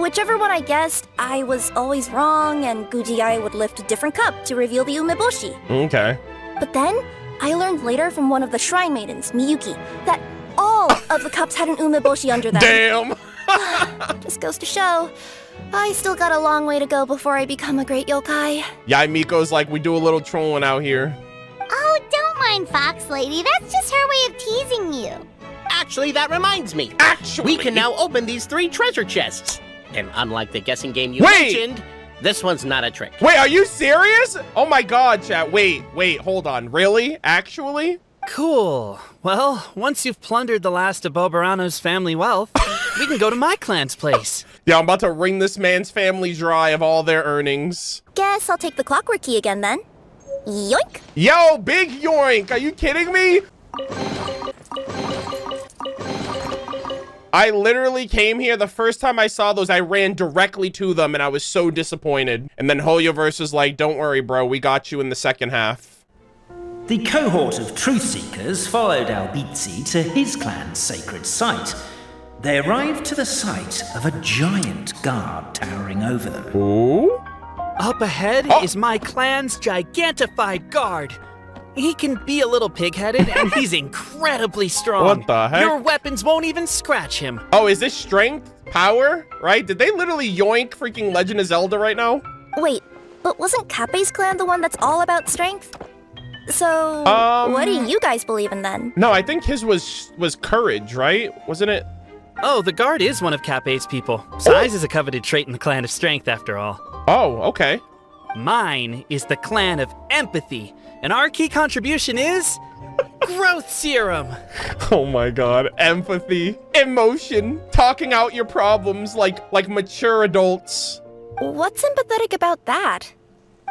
[SPEAKER 2] Whichever one I guessed, I was always wrong, and Gujiyai would lift a different cup to reveal the umeboshi.
[SPEAKER 1] Okay.
[SPEAKER 2] But then, I learned later from one of the shrine maidens, Miyuki, that all of the cups had an umeboshi under them.
[SPEAKER 1] Damn!
[SPEAKER 2] Just goes to show, I still got a long way to go before I become a great yokai.
[SPEAKER 1] Yai Miko's like, we do a little trolling out here.
[SPEAKER 5] Oh, don't mind Fox Lady. That's just her way of teasing you.
[SPEAKER 7] Actually, that reminds me.
[SPEAKER 1] Actually!
[SPEAKER 7] We can now open these 3 treasure chests. And unlike the guessing game you
[SPEAKER 1] Wait!
[SPEAKER 7] mentioned, This one's not a trick.
[SPEAKER 1] Wait, are you serious? Oh my god, chat. Wait, hold on. Really? Actually?
[SPEAKER 9] Cool. Well, once you've plundered the last of Boborano's family wealth, we can go to my clan's place.
[SPEAKER 1] Yeah, I'm about to wring this man's family dry of all their earnings.
[SPEAKER 2] Guess I'll take the clockwork key again then. Yoink!
[SPEAKER 1] Yo, big yoink! Are you kidding me? I literally came here, the first time I saw those, I ran directly to them, and I was so disappointed. And then Hoyoverse was like, don't worry, bro, we got you in the second half.
[SPEAKER 4] The cohort of truth seekers followed Albizzi to his clan's sacred site. They arrived to the site of a giant guard towering over them.
[SPEAKER 1] Ooh?
[SPEAKER 9] Up ahead is my clan's gigantified guard. He can be a little pig-headed, and he's incredibly strong.
[SPEAKER 1] What the heck?
[SPEAKER 9] Your weapons won't even scratch him.
[SPEAKER 1] Oh, is this strength? Power? Right? Did they literally yoink freaking Legend of Zelda right now?
[SPEAKER 2] Wait, but wasn't Cappet's clan the one that's all about strength? So, what do you guys believe in then?
[SPEAKER 1] No, I think his was courage, right? Wasn't it?
[SPEAKER 9] Oh, the guard is one of Cappet's people. Size is a coveted trait in the clan of strength, after all.
[SPEAKER 1] Oh, okay.
[SPEAKER 9] Mine is the clan of empathy, and our key contribution is growth serum.
[SPEAKER 1] Oh my god, empathy, emotion, talking out your problems like mature adults.
[SPEAKER 2] What's empathetic about that?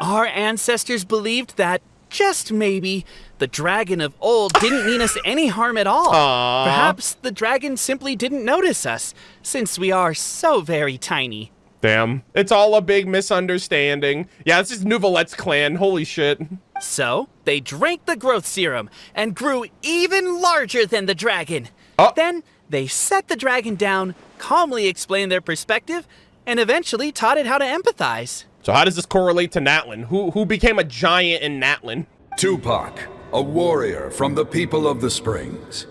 [SPEAKER 9] Our ancestors believed that, just maybe, the dragon of old didn't mean us any harm at all.
[SPEAKER 1] Aww.
[SPEAKER 9] Perhaps the dragon simply didn't notice us, since we are so very tiny.
[SPEAKER 1] Damn, it's all a big misunderstanding. Yeah, this is Nouvelette's clan, holy shit.
[SPEAKER 9] So, they drank the growth serum and grew even larger than the dragon. Then, they set the dragon down, calmly explained their perspective, and eventually taught it how to empathize.
[SPEAKER 1] So how does this correlate to Natlin? Who became a giant in Natlin?
[SPEAKER 11] Tupac, a warrior from the people of the Springs.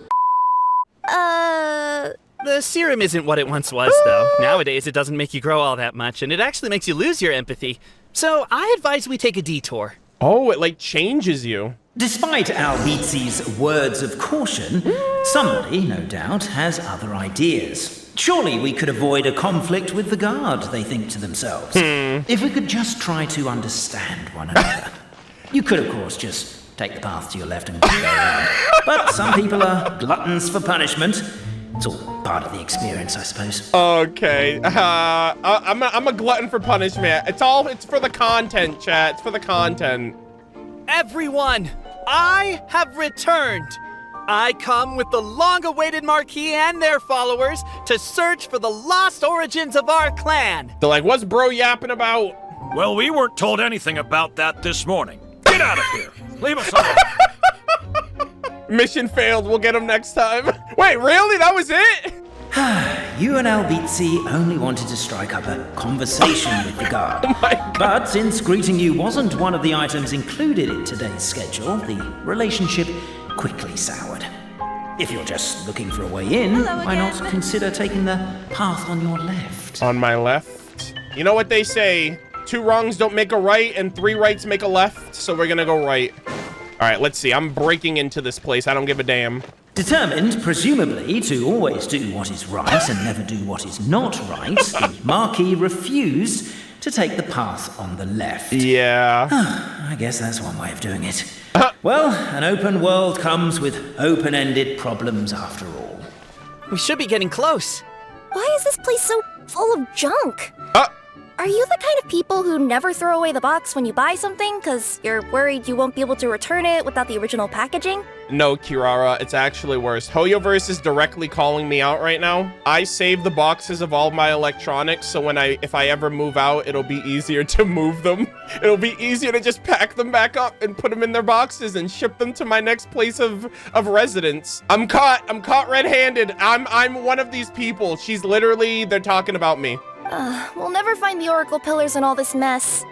[SPEAKER 9] The serum isn't what it once was, though. Nowadays, it doesn't make you grow all that much, and it actually makes you lose your empathy. So I advise we take a detour.
[SPEAKER 1] Oh, it like changes you.
[SPEAKER 4] Despite Albizzi's words of caution, somebody, no doubt, has other ideas. Surely we could avoid a conflict with the guard, they think to themselves. If we could just try to understand one another. You could, of course, just take the path to your left and go around. But some people are gluttons for punishment. It's all part of the experience, I suppose.
[SPEAKER 1] Okay, I'm a glutton for punishment. It's for the content, chat. It's for the content.
[SPEAKER 9] Everyone, I have returned. I come with the long-awaited marquis and their followers to search for the lost origins of our clan.
[SPEAKER 1] They're like, what's bro yapping about?
[SPEAKER 3] Well, we weren't told anything about that this morning. Get out of here. Leave us alone.
[SPEAKER 1] Mission failed. We'll get him next time. Wait, really? That was it?
[SPEAKER 4] You and Albizzi only wanted to strike up a conversation with the guard.
[SPEAKER 1] Oh my God.
[SPEAKER 4] But since greeting you wasn't one of the items included in today's schedule, the relationship quickly soured. If you're just looking for a way in, why not consider taking the path on your left?
[SPEAKER 1] On my left? You know what they say, 2 wrongs don't make a right and 3 rights make a left, so we're gonna go right. All right, let's see. I'm breaking into this place. I don't give a damn.
[SPEAKER 4] Determined, presumably, to always do what is right and never do what is not right, the Marquis refused to take the path on the left.
[SPEAKER 1] Yeah.
[SPEAKER 4] I guess that's one way of doing it. Well, an open world comes with open-ended problems after all.
[SPEAKER 9] We should be getting close.
[SPEAKER 2] Why is this place so full of junk? Are you the kind of people who never throw away the box when you buy something because you're worried you won't be able to return it without the original packaging?
[SPEAKER 1] No, Kirara, it's actually worse. Hoyoverse is directly calling me out right now. I save the boxes of all my electronics, so if I ever move out, it'll be easier to move them. It'll be easier to just pack them back up and put them in their boxes and ship them to my next place of residence. I'm caught red-handed. I'm one of these people. They're talking about me.
[SPEAKER 2] We'll never find the Oracle Pillars in all this mess.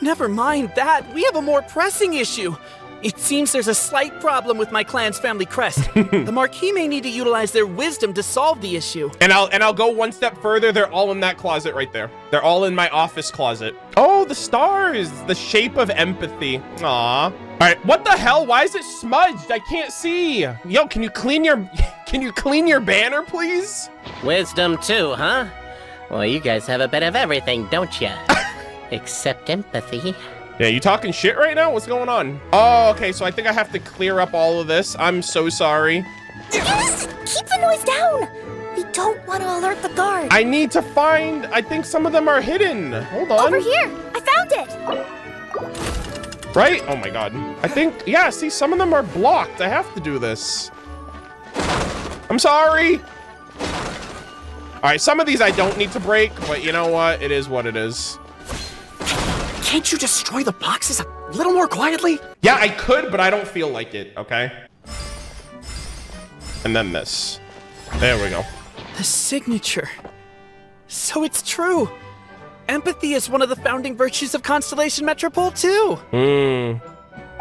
[SPEAKER 9] Never mind that. We have a more pressing issue. It seems there's a slight problem with my clan's family crest. The Marquis may need to utilize their wisdom to solve the issue.
[SPEAKER 1] And I'll go one step further. They're all in that closet right there. They're all in my office closet. Oh, the stars. The shape of empathy. Aw. All right, what the hell? Why is it smudged? I can't see. Yo, can you clean your banner, please?
[SPEAKER 7] Wisdom too, huh? Well, you guys have a bit of everything, don't ya? Except empathy.
[SPEAKER 1] Yeah, you talking shit right now? What's going on? Oh, okay, so I think I have to clear up all of this. I'm so sorry.
[SPEAKER 2] Yes! Keep the noise down! We don't want to alert the guard.
[SPEAKER 1] I need to find, I think some of them are hidden. Hold on.
[SPEAKER 2] Over here! I found it!
[SPEAKER 1] Right? Oh my god. I think, yeah, see, some of them are blocked. I have to do this. I'm sorry. All right, some of these I don't need to break, but you know what? It is what it is.
[SPEAKER 8] Can't you destroy the boxes a little more quietly?
[SPEAKER 1] Yeah, I could, but I don't feel like it, okay? And then this. There we go.
[SPEAKER 9] The signature. So it's true. Empathy is one of the founding virtues of Constellation Metropole, too.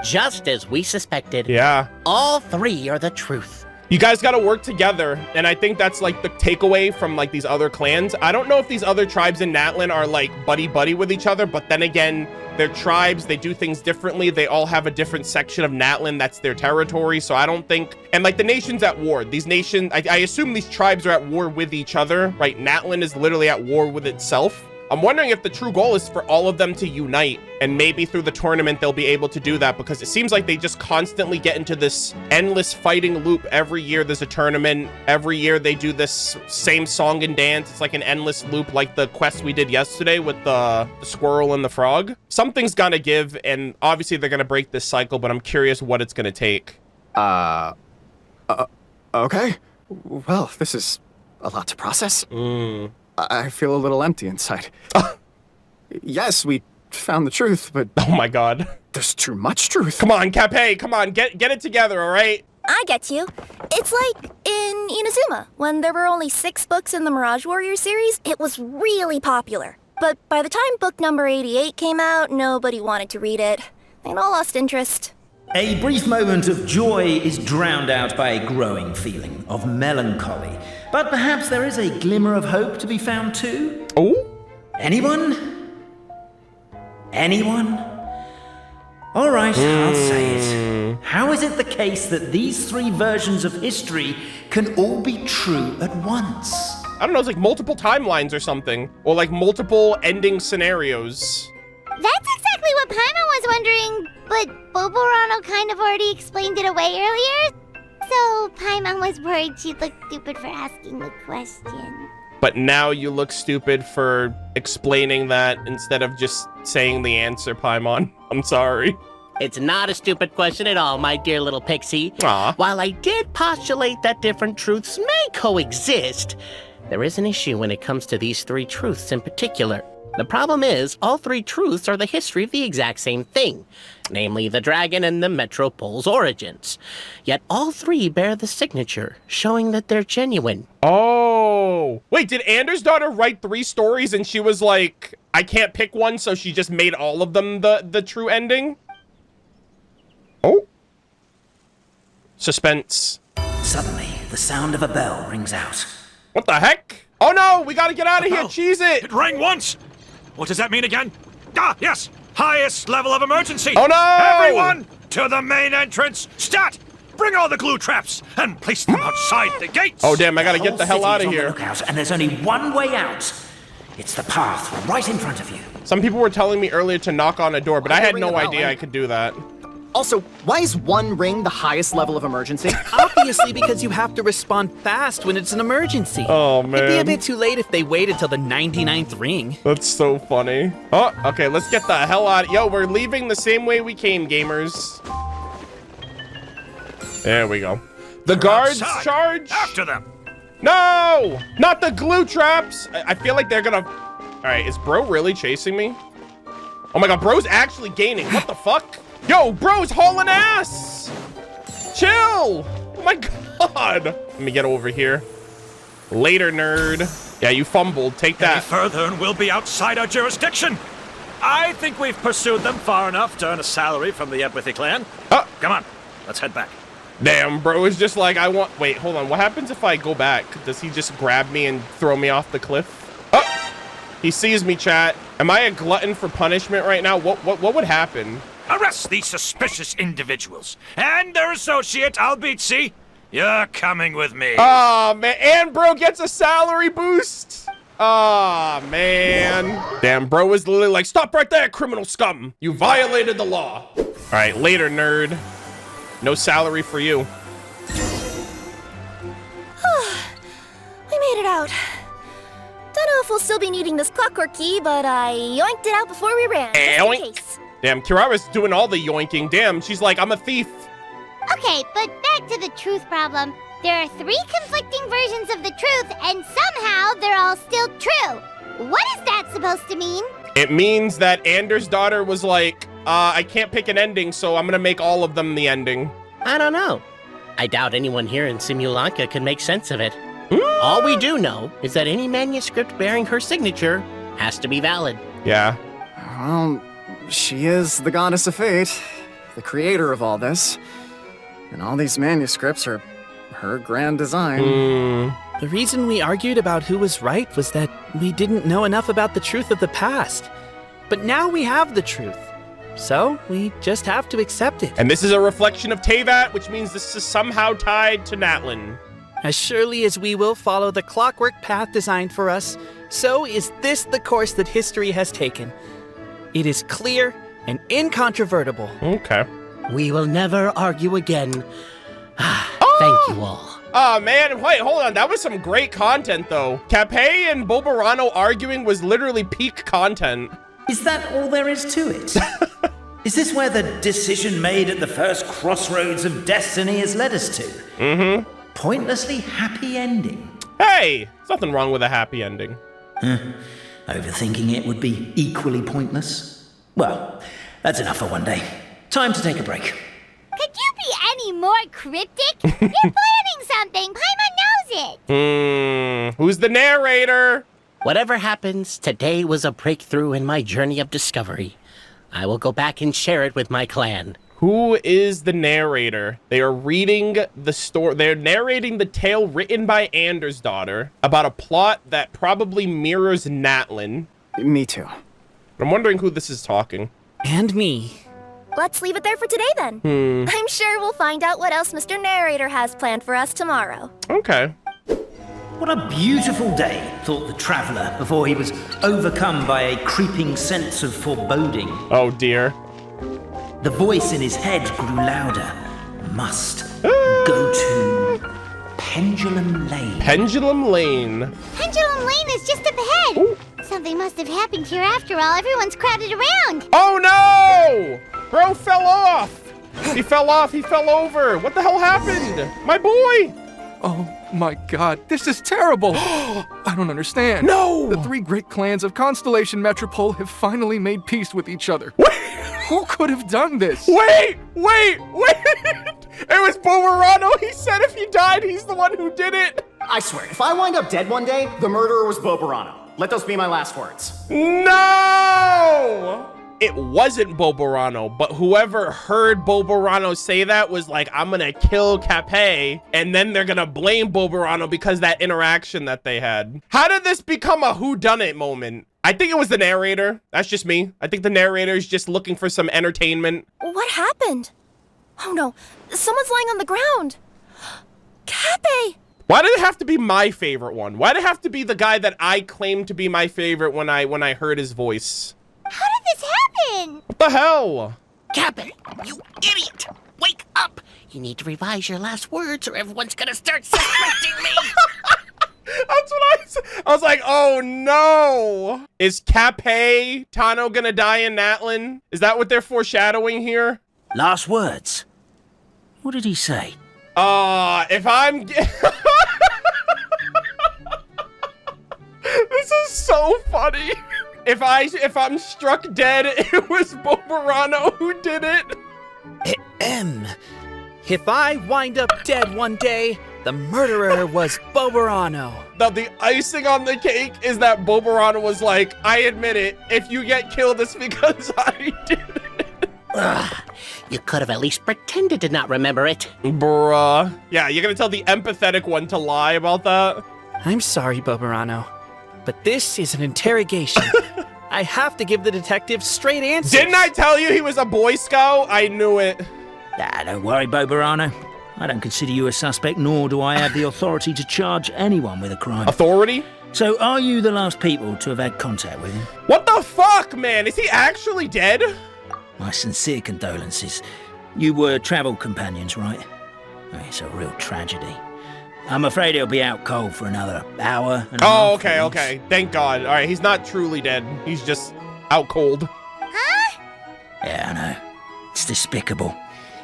[SPEAKER 7] Just as we suspected.
[SPEAKER 1] Yeah.
[SPEAKER 7] All three are the truth.
[SPEAKER 1] You guys got to work together, and I think that's like the takeaway from like these other clans. I don't know if these other tribes in Natlan are like buddy-buddy with each other, but then again, they're tribes, they do things differently. They all have a different section of Natlan that's their territory, so I don't think... And like the nations at war, these nations, I assume these tribes are at war with each other, right? Natlan is literally at war with itself. I'm wondering if the true goal is for all of them to unite, and maybe through the tournament they'll be able to do that, because it seems like they just constantly get into this endless fighting loop. Every year there's a tournament. Every year they do this same song and dance. It's like an endless loop, like the quest we did yesterday with the squirrel and the frog. Something's gonna give, and obviously they're gonna break this cycle, but I'm curious what it's gonna take.
[SPEAKER 8] Okay. Well, this is a lot to process. I feel a little empty inside. Yes, we found the truth, but...
[SPEAKER 1] Oh my god.
[SPEAKER 8] There's too much truth.
[SPEAKER 1] Come on, Cappet, come on, get it together, all right?
[SPEAKER 2] I get you. It's like in Inazuma, when there were only 6 books in the Mirage Warrior series, it was really popular. But by the time book number 88 came out, nobody wanted to read it. They'd all lost interest.
[SPEAKER 4] A brief moment of joy is drowned out by a growing feeling of melancholy. But perhaps there is a glimmer of hope to be found too?
[SPEAKER 1] Oh?
[SPEAKER 4] Anyone? Anyone? All right, I'll say it. How is it the case that these 3 versions of history can all be true at once?
[SPEAKER 1] I don't know, it's like multiple timelines or something. Or like multiple ending scenarios.
[SPEAKER 5] That's exactly what Paimon was wondering, but Boborano kind of already explained it away earlier. So Paimon was worried she'd look stupid for asking the question.
[SPEAKER 1] But now you look stupid for explaining that instead of just saying the answer, Paimon. I'm sorry.
[SPEAKER 7] It's not a stupid question at all, my dear little pixie.
[SPEAKER 1] Aw.
[SPEAKER 7] While I did postulate that different truths may coexist, there is an issue when it comes to these 3 truths in particular. The problem is, all 3 truths are the history of the exact same thing, namely the dragon and the Metropole's origins. Yet all 3 bear the signature, showing that they're genuine.
[SPEAKER 1] Oh. Wait, did Anders' daughter write 3 stories and she was like, I can't pick one, so she just made all of them the true ending? Oh. Suspense.
[SPEAKER 4] Suddenly, the sound of a bell rings out.
[SPEAKER 1] What the heck? Oh no, we gotta get out of here, cheese it!
[SPEAKER 3] It rang once! What does that mean again? Ah, yes! Highest level of emergency!
[SPEAKER 1] Oh no!
[SPEAKER 3] Everyone, to the main entrance! Stat! Bring all the glue traps and place them outside the gates!
[SPEAKER 1] Oh damn, I gotta get the hell out of
[SPEAKER 4] City's on the
[SPEAKER 1] here.
[SPEAKER 4] lookout, and there's only one way out. It's the path right in front of you.
[SPEAKER 1] Some people were telling me earlier to knock on a door, but I had
[SPEAKER 8] ring
[SPEAKER 1] no
[SPEAKER 8] the bell,
[SPEAKER 1] idea
[SPEAKER 8] eh?
[SPEAKER 1] I could do that.
[SPEAKER 8] Also, why is 1 ring the highest level of emergency?
[SPEAKER 9] Obviously, because you have to respond fast when it's an emergency.
[SPEAKER 1] Oh,
[SPEAKER 9] It'd be a
[SPEAKER 1] man.
[SPEAKER 9] bit too late if they waited till the 99th ring.
[SPEAKER 1] That's so funny. Oh, okay, let's get the hell out. Yo, we're leaving the same way we came, gamers. There we go. The guards
[SPEAKER 3] Outside.
[SPEAKER 1] charge.
[SPEAKER 3] After them!
[SPEAKER 1] No! Not the glue traps! I feel like they're gonna... All right, is bro really chasing me? Oh my god, bro's actually gaining. What the fuck? Yo, bro's hauling ass! Chill! Oh my god! Let me get over here. Later, nerd. Yeah, you fumbled. Take
[SPEAKER 3] Any
[SPEAKER 1] that.
[SPEAKER 3] further and we'll be outside our jurisdiction! I think we've pursued them far enough to earn a salary from the Empathy clan.
[SPEAKER 1] Oh,
[SPEAKER 3] Come on, let's head back.
[SPEAKER 1] damn, bro is just like, I want... Wait, hold on. What happens if I go back? Does he just grab me and throw me off the cliff? Oh! He sees me, chat. Am I a glutton for punishment right now? What would happen?
[SPEAKER 3] Arrest these suspicious individuals and their associate, Albizzi. You're coming with me.
[SPEAKER 1] Oh, man. And bro gets a salary boost. Aw, man. Damn, bro was literally like, stop right there, criminal scum. You violated the law. All right, later, nerd. No salary for you.
[SPEAKER 2] We made it out. Don't know if we'll still be needing this clockwork key, but I yoinked it out before we ran. Just in case.
[SPEAKER 1] Damn, Kirara's doing all the yoinking. Damn, she's like, I'm a thief.
[SPEAKER 5] Okay, but back to the truth problem. There are 3 conflicting versions of the truth, and somehow they're all still true. What is that supposed to mean?
[SPEAKER 1] It means that Anders' daughter was like, I can't pick an ending, so I'm gonna make all of them the ending.
[SPEAKER 7] I don't know. I doubt anyone here in Simulanka can make sense of it. All we do know is that any manuscript bearing her signature has to be valid.
[SPEAKER 1] Yeah.
[SPEAKER 8] Well, she is the goddess of fate, the creator of all this. And all these manuscripts are her grand design.
[SPEAKER 9] The reason we argued about who was right was that we didn't know enough about the truth of the past. But now we have the truth. So we just have to accept it.
[SPEAKER 1] And this is a reflection of Teyvat, which means this is somehow tied to Natlin.
[SPEAKER 9] As surely as we will follow the clockwork path designed for us, so is this the course that history has taken. It is clear and incontrovertible.
[SPEAKER 1] Okay.
[SPEAKER 7] We will never argue again. Thank you all.
[SPEAKER 1] Oh man, wait, hold on. That was some great content though. Cappet and Boborano arguing was literally peak content.
[SPEAKER 4] Is that all there is to it? Is this where the decision made at the first crossroads of destiny has led us to?
[SPEAKER 1] Mm-hmm.
[SPEAKER 4] Pointlessly happy ending.
[SPEAKER 1] Hey, there's nothing wrong with a happy ending.
[SPEAKER 4] Overthinking it would be equally pointless. Well, that's enough for one day. Time to take a break.
[SPEAKER 5] Could you be any more cryptic? You're planning something. Paimon knows it.
[SPEAKER 1] Who's the narrator?
[SPEAKER 7] Whatever happens, today was a breakthrough in my journey of discovery. I will go back and share it with my clan.
[SPEAKER 1] Who is the narrator? They are reading the story. They're narrating the tale written by Anders' daughter about a plot that probably mirrors Natlin.
[SPEAKER 8] Me too.
[SPEAKER 1] I'm wondering who this is talking.
[SPEAKER 9] And me.
[SPEAKER 2] Let's leave it there for today then. I'm sure we'll find out what else Mr. Narrator has planned for us tomorrow.
[SPEAKER 1] Okay.
[SPEAKER 4] What a beautiful day, thought the traveler before he was overcome by a creeping sense of foreboding.
[SPEAKER 1] Oh dear.
[SPEAKER 4] The voice in his head grew louder. Must go to Pendulum Lane.
[SPEAKER 1] Pendulum Lane.
[SPEAKER 5] Pendulum Lane is just up ahead.
[SPEAKER 1] Ooh.
[SPEAKER 5] Something must have happened here after all. Everyone's crowded around.
[SPEAKER 1] Oh no! Bro fell off. He fell off. He fell over. What the hell happened? My boy.
[SPEAKER 12] Oh my god, this is terrible! I don't understand.
[SPEAKER 1] No!
[SPEAKER 12] The 3 great clans of Constellation Metropole have finally made peace with each other. Who could have done this?
[SPEAKER 1] Wait! It was Boborano. He said if he died, he's the one who did it.
[SPEAKER 8] I swear, if I wind up dead one day, the murderer was Boborano. Let those be my last words.
[SPEAKER 1] No! It wasn't Boborano, but whoever heard Boborano say that was like, I'm gonna kill Cappet, and then they're gonna blame Boborano because that interaction that they had. How did this become a whodunit moment? I think it was the narrator. That's just me. I think the narrator is just looking for some entertainment.
[SPEAKER 2] What happened? Oh no, someone's lying on the ground. Cappet!
[SPEAKER 1] Why did it have to be my favorite one? Why did it have to be the guy that I claimed to be my favorite when I heard his voice?
[SPEAKER 5] How did this happen?
[SPEAKER 1] What the hell?
[SPEAKER 7] Cappet, you idiot! Wake up! You need to revise your last words or everyone's gonna start suspecting me!
[SPEAKER 1] That's what I said. I was like, oh no. Is Cappet Tano gonna die in Natlin? Is that what they're foreshadowing here?
[SPEAKER 4] Last words. What did he say?
[SPEAKER 1] If I'm... This is so funny. If I'm struck dead, it was Boborano who did it.
[SPEAKER 9] If I wind up dead one day, the murderer was Boborano.
[SPEAKER 1] The icing on the cake is that Boborano was like, I admit it, if you get killed, it's because I did it.
[SPEAKER 7] You could have at least pretended to not remember it.
[SPEAKER 1] Bruh. Yeah, you're gonna tell the empathetic one to lie about that?
[SPEAKER 9] I'm sorry, Boborano, but this is an interrogation. I have to give the detective straight answers.
[SPEAKER 1] Didn't I tell you he was a Boy Scout? I knew it.
[SPEAKER 4] Don't worry, Boborano. I don't consider you a suspect, nor do I have the authority to charge anyone with a crime.
[SPEAKER 1] Authority?
[SPEAKER 4] So, are you the last people to have had contact with him?
[SPEAKER 1] What the fuck, man? Is he actually dead?
[SPEAKER 4] My sincere condolences. You were travel companions, right? Oh, it's a real tragedy. I'm afraid he'll be out cold for another hour. And
[SPEAKER 1] oh, okay, okay. Thank God. All right, he's not truly dead. He's just out cold.
[SPEAKER 5] Huh?
[SPEAKER 4] Yeah, I know. It's despicable.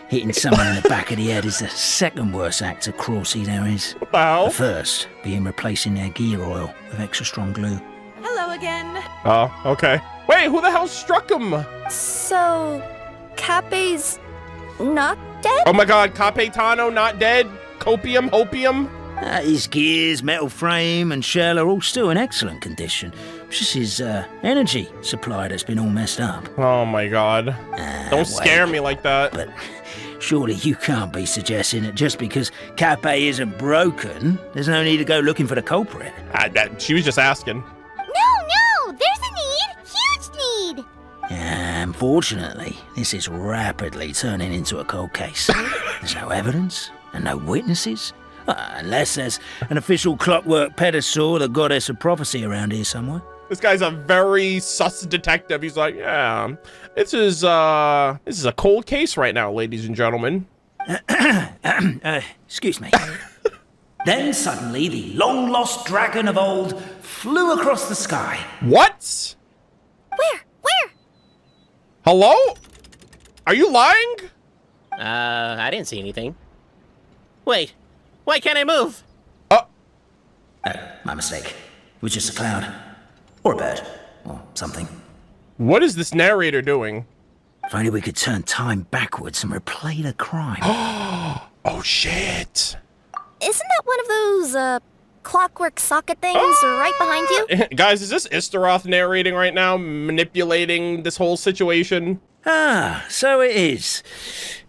[SPEAKER 4] Hitting someone in the back of the head is the second worst act of cruelty there is.
[SPEAKER 1] What the hell?
[SPEAKER 4] The first being replacing their gear oil with extra strong glue.
[SPEAKER 13] Hello again.
[SPEAKER 1] Oh, okay. Wait, who the hell struck him?
[SPEAKER 2] So, Cappet's not dead?
[SPEAKER 1] Oh my God, Capetano not dead? Copium, hopium?
[SPEAKER 4] His gears, metal frame, and shell are all still in excellent condition. It's just his energy supply that's been all messed up.
[SPEAKER 1] Oh my God. Don't scare me like that.
[SPEAKER 4] But surely you can't be suggesting that just because Cappet isn't broken, there's no need to go looking for the culprit.
[SPEAKER 1] She was just asking.
[SPEAKER 5] No, there's a need. Huge need.
[SPEAKER 4] Unfortunately, this is rapidly turning into a cold case. There's no evidence and no witnesses. Unless there's an official clockwork pedestal, the goddess of prophecy around here somewhere.
[SPEAKER 1] This guy's a very sus detective. He's like, yeah, this is a cold case right now, ladies and gentlemen.
[SPEAKER 4] Excuse me. Then suddenly the long-lost dragon of old flew across the sky.
[SPEAKER 1] What?
[SPEAKER 2] Where?
[SPEAKER 1] Hello? Are you lying?
[SPEAKER 7] I didn't see anything. Wait, why can't I move?
[SPEAKER 4] My mistake. It was just a cloud. Or a bird. Or something.
[SPEAKER 1] What is this narrator doing?
[SPEAKER 4] If only we could turn time backwards and replay the crime.
[SPEAKER 1] Oh, shit.
[SPEAKER 2] Isn't that one of those, clockwork socket things right behind you?
[SPEAKER 1] Guys, is this Istaroth narrating right now? Manipulating this whole situation?
[SPEAKER 4] So it is.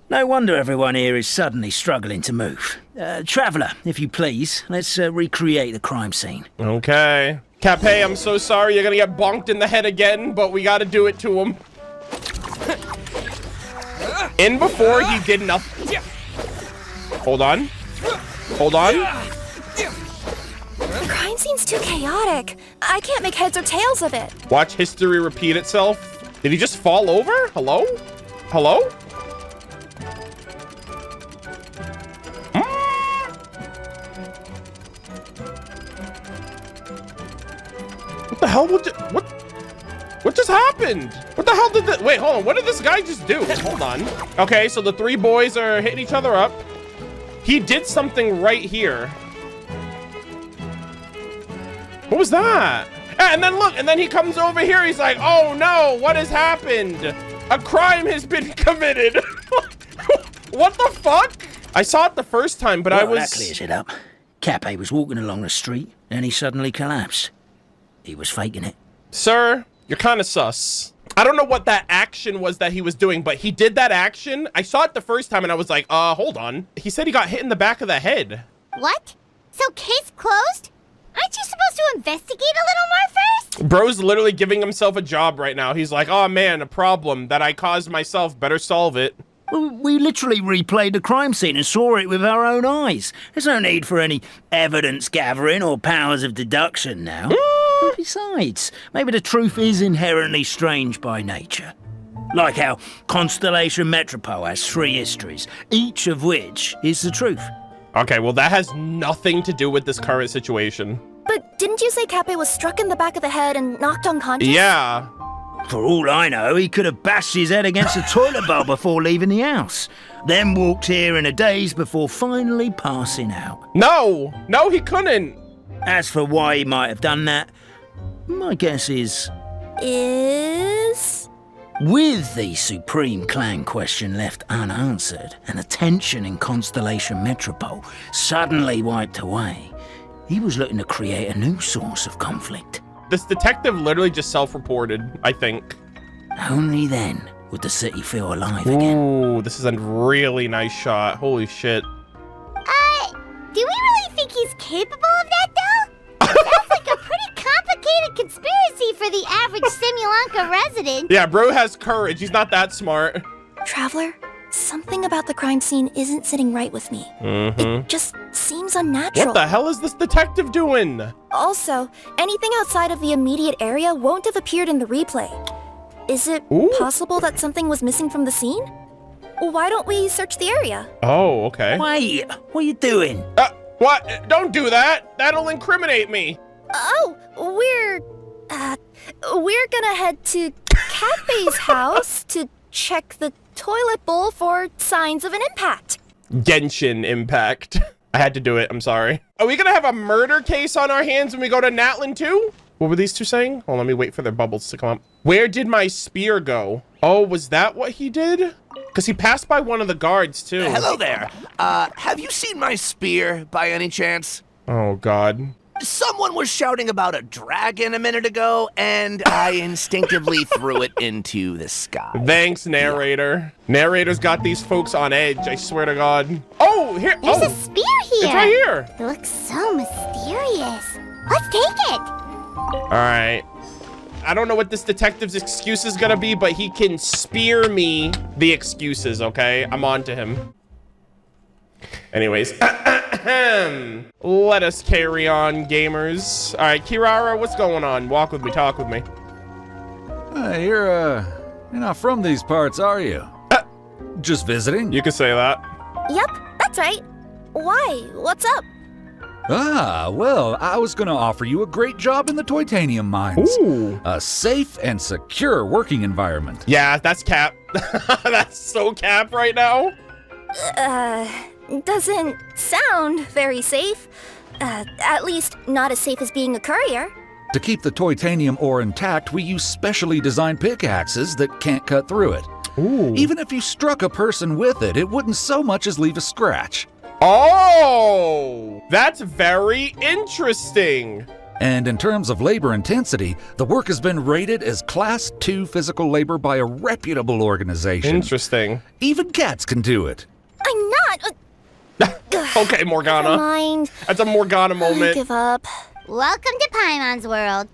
[SPEAKER 4] No wonder everyone here is suddenly struggling to move. Traveller, if you please, let's recreate the crime scene.
[SPEAKER 1] Okay. Cappet, I'm so sorry you're gonna get bonked in the head again, but we gotta do it to him. In before he did nothing. Hold on.
[SPEAKER 2] The crime scene's too chaotic. I can't make heads or tails of it.
[SPEAKER 1] Watch history repeat itself. Did he just fall over? Hello? What the hell? What just happened? What the hell did that? Wait, hold on. What did this guy just do? Hold on. Okay, so the three boys are hitting each other up. He did something right here. What was that? And then look, and then he comes over here. He's like, oh no, what has happened? A crime has been committed. What the fuck? I saw it the first time, but
[SPEAKER 4] Well, that clears it up. Cappet was walking along the street, and he suddenly collapsed. He was faking it.
[SPEAKER 1] Sir, you're kind of sus. I don't know what that action was that he was doing, but he did that action. I saw it the first time, and I was like, hold on. He said he got hit in the back of the head.
[SPEAKER 5] What? So case closed? Aren't you supposed to investigate a little more first?
[SPEAKER 1] Bro's literally giving himself a job right now. He's like, oh man, a problem that I caused myself. Better solve it.
[SPEAKER 4] We literally replayed the crime scene and saw it with our own eyes. There's no need for any evidence gathering or powers of deduction now. And besides, maybe the truth is inherently strange by nature. Like how Constellation Metropole has 3 histories, each of which is the truth.
[SPEAKER 1] Okay, well, that has nothing to do with this current situation.
[SPEAKER 2] But didn't you say Cappet was struck in the back of the head and knocked unconscious?
[SPEAKER 1] Yeah.
[SPEAKER 4] For all I know, he could have bashed his head against a toilet bowl before leaving the house, then walked here in a daze before finally passing out.
[SPEAKER 1] No, he couldn't.
[SPEAKER 4] As for why he might have done that, my guess is... With the Supreme Clan question left unanswered and the tension in Constellation Metropole suddenly wiped away, he was looking to create a new source of conflict.
[SPEAKER 1] This detective literally just self-reported, I think.
[SPEAKER 4] Only then would the city feel alive again.
[SPEAKER 1] Ooh, this is a really nice shot. Holy shit.
[SPEAKER 5] Do we really think he's capable of that, though? Sounds like a pretty complicated conspiracy for the average Simulanka resident.
[SPEAKER 1] Yeah, bro has courage. He's not that smart.
[SPEAKER 2] Traveler, something about the crime scene isn't sitting right with me. It just seems seems unnatural.
[SPEAKER 1] What the hell is this detective doing?
[SPEAKER 2] Also, anything outside of the immediate area won't have appeared in the replay. Is it possible that something was missing from the scene? Why don't we search the area?
[SPEAKER 1] Oh, okay.
[SPEAKER 4] Wait, what are you doing?
[SPEAKER 1] What? Don't do that. That'll incriminate me.
[SPEAKER 2] Oh, we're gonna head to Cappet's house to check the toilet bowl for signs of an impact.
[SPEAKER 1] Genshin impact. I had to do it. I'm sorry. Are we gonna have a murder case on our hands when we go to Natlan too? What were these two saying? Hold on, let me wait for their bubbles to come up. Where did my spear go? Oh, was that what he did? Because he passed by one of the guards too.
[SPEAKER 13] Hello there. Have you seen my spear by any chance?
[SPEAKER 1] Oh, God.
[SPEAKER 13] Someone was shouting about a dragon a minute ago, and I instinctively threw it into the sky.
[SPEAKER 1] Thanks, narrator. Narrator's got these folks on edge, I swear to God. Oh, here.
[SPEAKER 5] There's a spear here.
[SPEAKER 1] It's right here.
[SPEAKER 5] It looks so mysterious. Let's take it.
[SPEAKER 1] All right. I don't know what this detective's excuse is gonna be, but he can spear me the excuses, okay? I'm on to him. Anyways, let us carry on, gamers. All right, Kirara, what's going on? Walk with me, talk with me.
[SPEAKER 14] You're not from these parts, are you? Just visiting?
[SPEAKER 1] You could say that.
[SPEAKER 2] Yep, that's right. Why? What's up?
[SPEAKER 14] Well, I was gonna offer you a great job in the Titanium mines.
[SPEAKER 1] Ooh.
[SPEAKER 14] A safe and secure working environment.
[SPEAKER 1] Yeah, that's Cap. That's so Cap right now.
[SPEAKER 2] Doesn't sound very safe. At least not as safe as being a courier.
[SPEAKER 14] To keep the titanium ore intact, we use specially designed pickaxes that can't cut through it.
[SPEAKER 1] Ooh.
[SPEAKER 14] Even if you struck a person with it, it wouldn't so much as leave a scratch.
[SPEAKER 1] Oh, that's very interesting.
[SPEAKER 14] And in terms of labor intensity, the work has been rated as Class 2 physical labor by a reputable organization.
[SPEAKER 1] Interesting.
[SPEAKER 14] Even cats can do it.
[SPEAKER 2] I'm not.
[SPEAKER 1] Okay, Morgana.
[SPEAKER 2] Never mind.
[SPEAKER 1] That's a Morgana moment.
[SPEAKER 2] Give up.
[SPEAKER 5] Welcome to Paimon's world.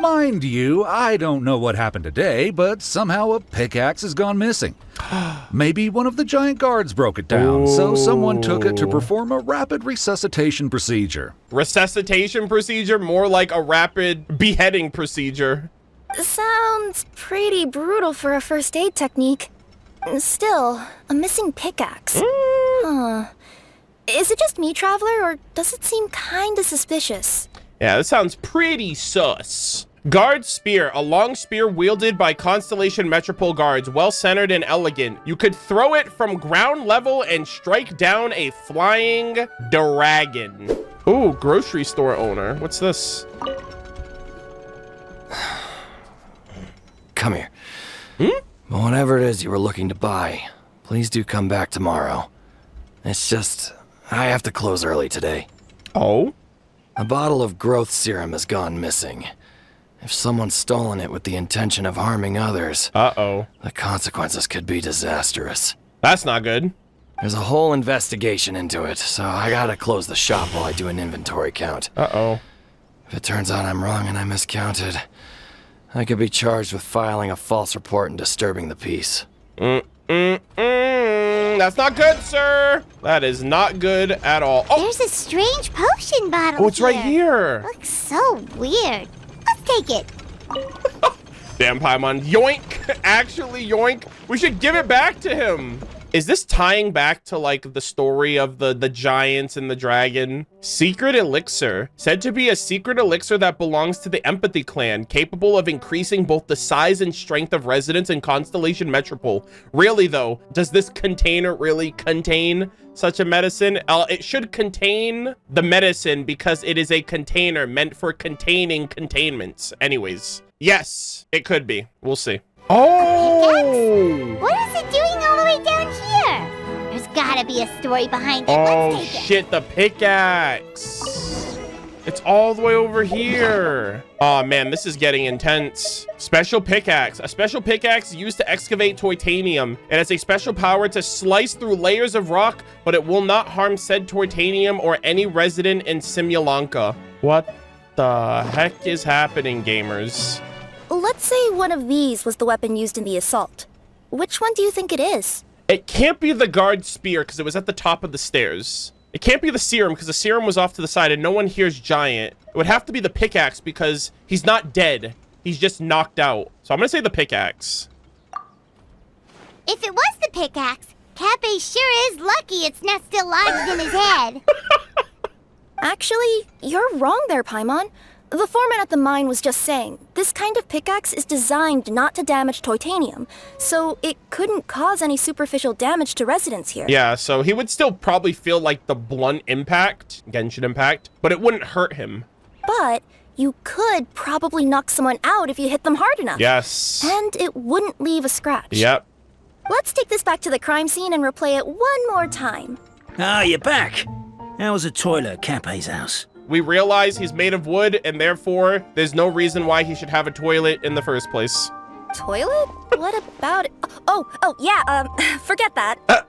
[SPEAKER 14] Mind you, I don't know what happened today, but somehow a pickaxe has gone missing. Maybe one of the giant guards broke it down, so someone took it to perform a rapid resuscitation procedure.
[SPEAKER 1] Resuscitation procedure? More like a rapid beheading procedure.
[SPEAKER 2] Sounds pretty brutal for a first aid technique. Still, a missing pickaxe. Huh. Is it just me, Traveler, or does it seem kinda suspicious?
[SPEAKER 1] Yeah, this sounds pretty sus. Guard spear, a long spear wielded by Constellation Metropole guards, well-centered and elegant. You could throw it from ground level and strike down a flying dragon. Ooh, grocery store owner. What's this?
[SPEAKER 15] Come here. Whatever it is you were looking to buy, please do come back tomorrow. It's just, I have to close early today.
[SPEAKER 1] Oh?
[SPEAKER 15] A bottle of growth serum has gone missing. If someone's stolen it with the intention of harming others,
[SPEAKER 1] the
[SPEAKER 15] consequences could be disastrous.
[SPEAKER 1] That's not good.
[SPEAKER 15] There's a whole investigation into it, so I gotta close the shop while I do an inventory count.
[SPEAKER 1] If
[SPEAKER 15] it turns out I'm wrong and I miscounted, I could be charged with filing a false report and disturbing the peace.
[SPEAKER 1] That's not good, sir. That is not good at all. Oh,
[SPEAKER 5] There's a strange potion bottle.
[SPEAKER 1] Oh, it's right here.
[SPEAKER 5] Looks so weird. Let's take it.
[SPEAKER 1] Damn, Paimon. Yoink. Actually, yoink. We should give it back to him. Is this tying back to, like, the story of the giants and the dragon? Secret elixir. Said to be a secret elixir that belongs to the Empathy clan, capable of increasing both the size and strength of residents in Constellation Metropole. Really, though, does this container really contain such a medicine? It should contain the medicine because it is a container meant for containing containments. Anyways, yes, it could be. We'll see. Oh!
[SPEAKER 5] What is it doing all the way down here? There's gotta be a story behind it.
[SPEAKER 1] Oh,
[SPEAKER 5] Let's take it.
[SPEAKER 1] shit, the pickaxe. It's all the way over here. Oh, man, this is getting intense. Special pickaxe. A special pickaxe used to excavate titanium. It has a special power to slice through layers of rock, but it will not harm said titanium or any resident in Simulanka. What the heck is happening, gamers?
[SPEAKER 2] Let's say one of these was the weapon used in the assault. Which one do you think it is?
[SPEAKER 1] It can't be the guard spear because it was at the top of the stairs. It can't be the serum because the serum was off to the side and no one hears giant. It would have to be the pickaxe because he's not dead. He's just knocked out. So I'm going to say the pickaxe.
[SPEAKER 5] If it was the pickaxe, Cappet sure is lucky it's not still lodged in his head.
[SPEAKER 2] Actually, you're wrong there, Paimon. The foreman at the mine was just saying, this kind of pickaxe is designed not to damage titanium, so it couldn't cause any superficial damage to residents here.
[SPEAKER 1] Yeah, so he would still probably feel like the blunt impact, Genshin impact, but it wouldn't hurt him.
[SPEAKER 2] But you could probably knock someone out if you hit them hard enough.
[SPEAKER 1] Yes.
[SPEAKER 2] And it wouldn't leave a scratch.
[SPEAKER 1] Yep.
[SPEAKER 2] Let's take this back to the crime scene and replay it one more time.
[SPEAKER 16] Ah, you're back. How was the toilet at Cappet's house?
[SPEAKER 1] We realize he's made of wood, and therefore, there's no reason why he should have a toilet in the first place.
[SPEAKER 2] Toilet? What about it? Oh, yeah, forget that.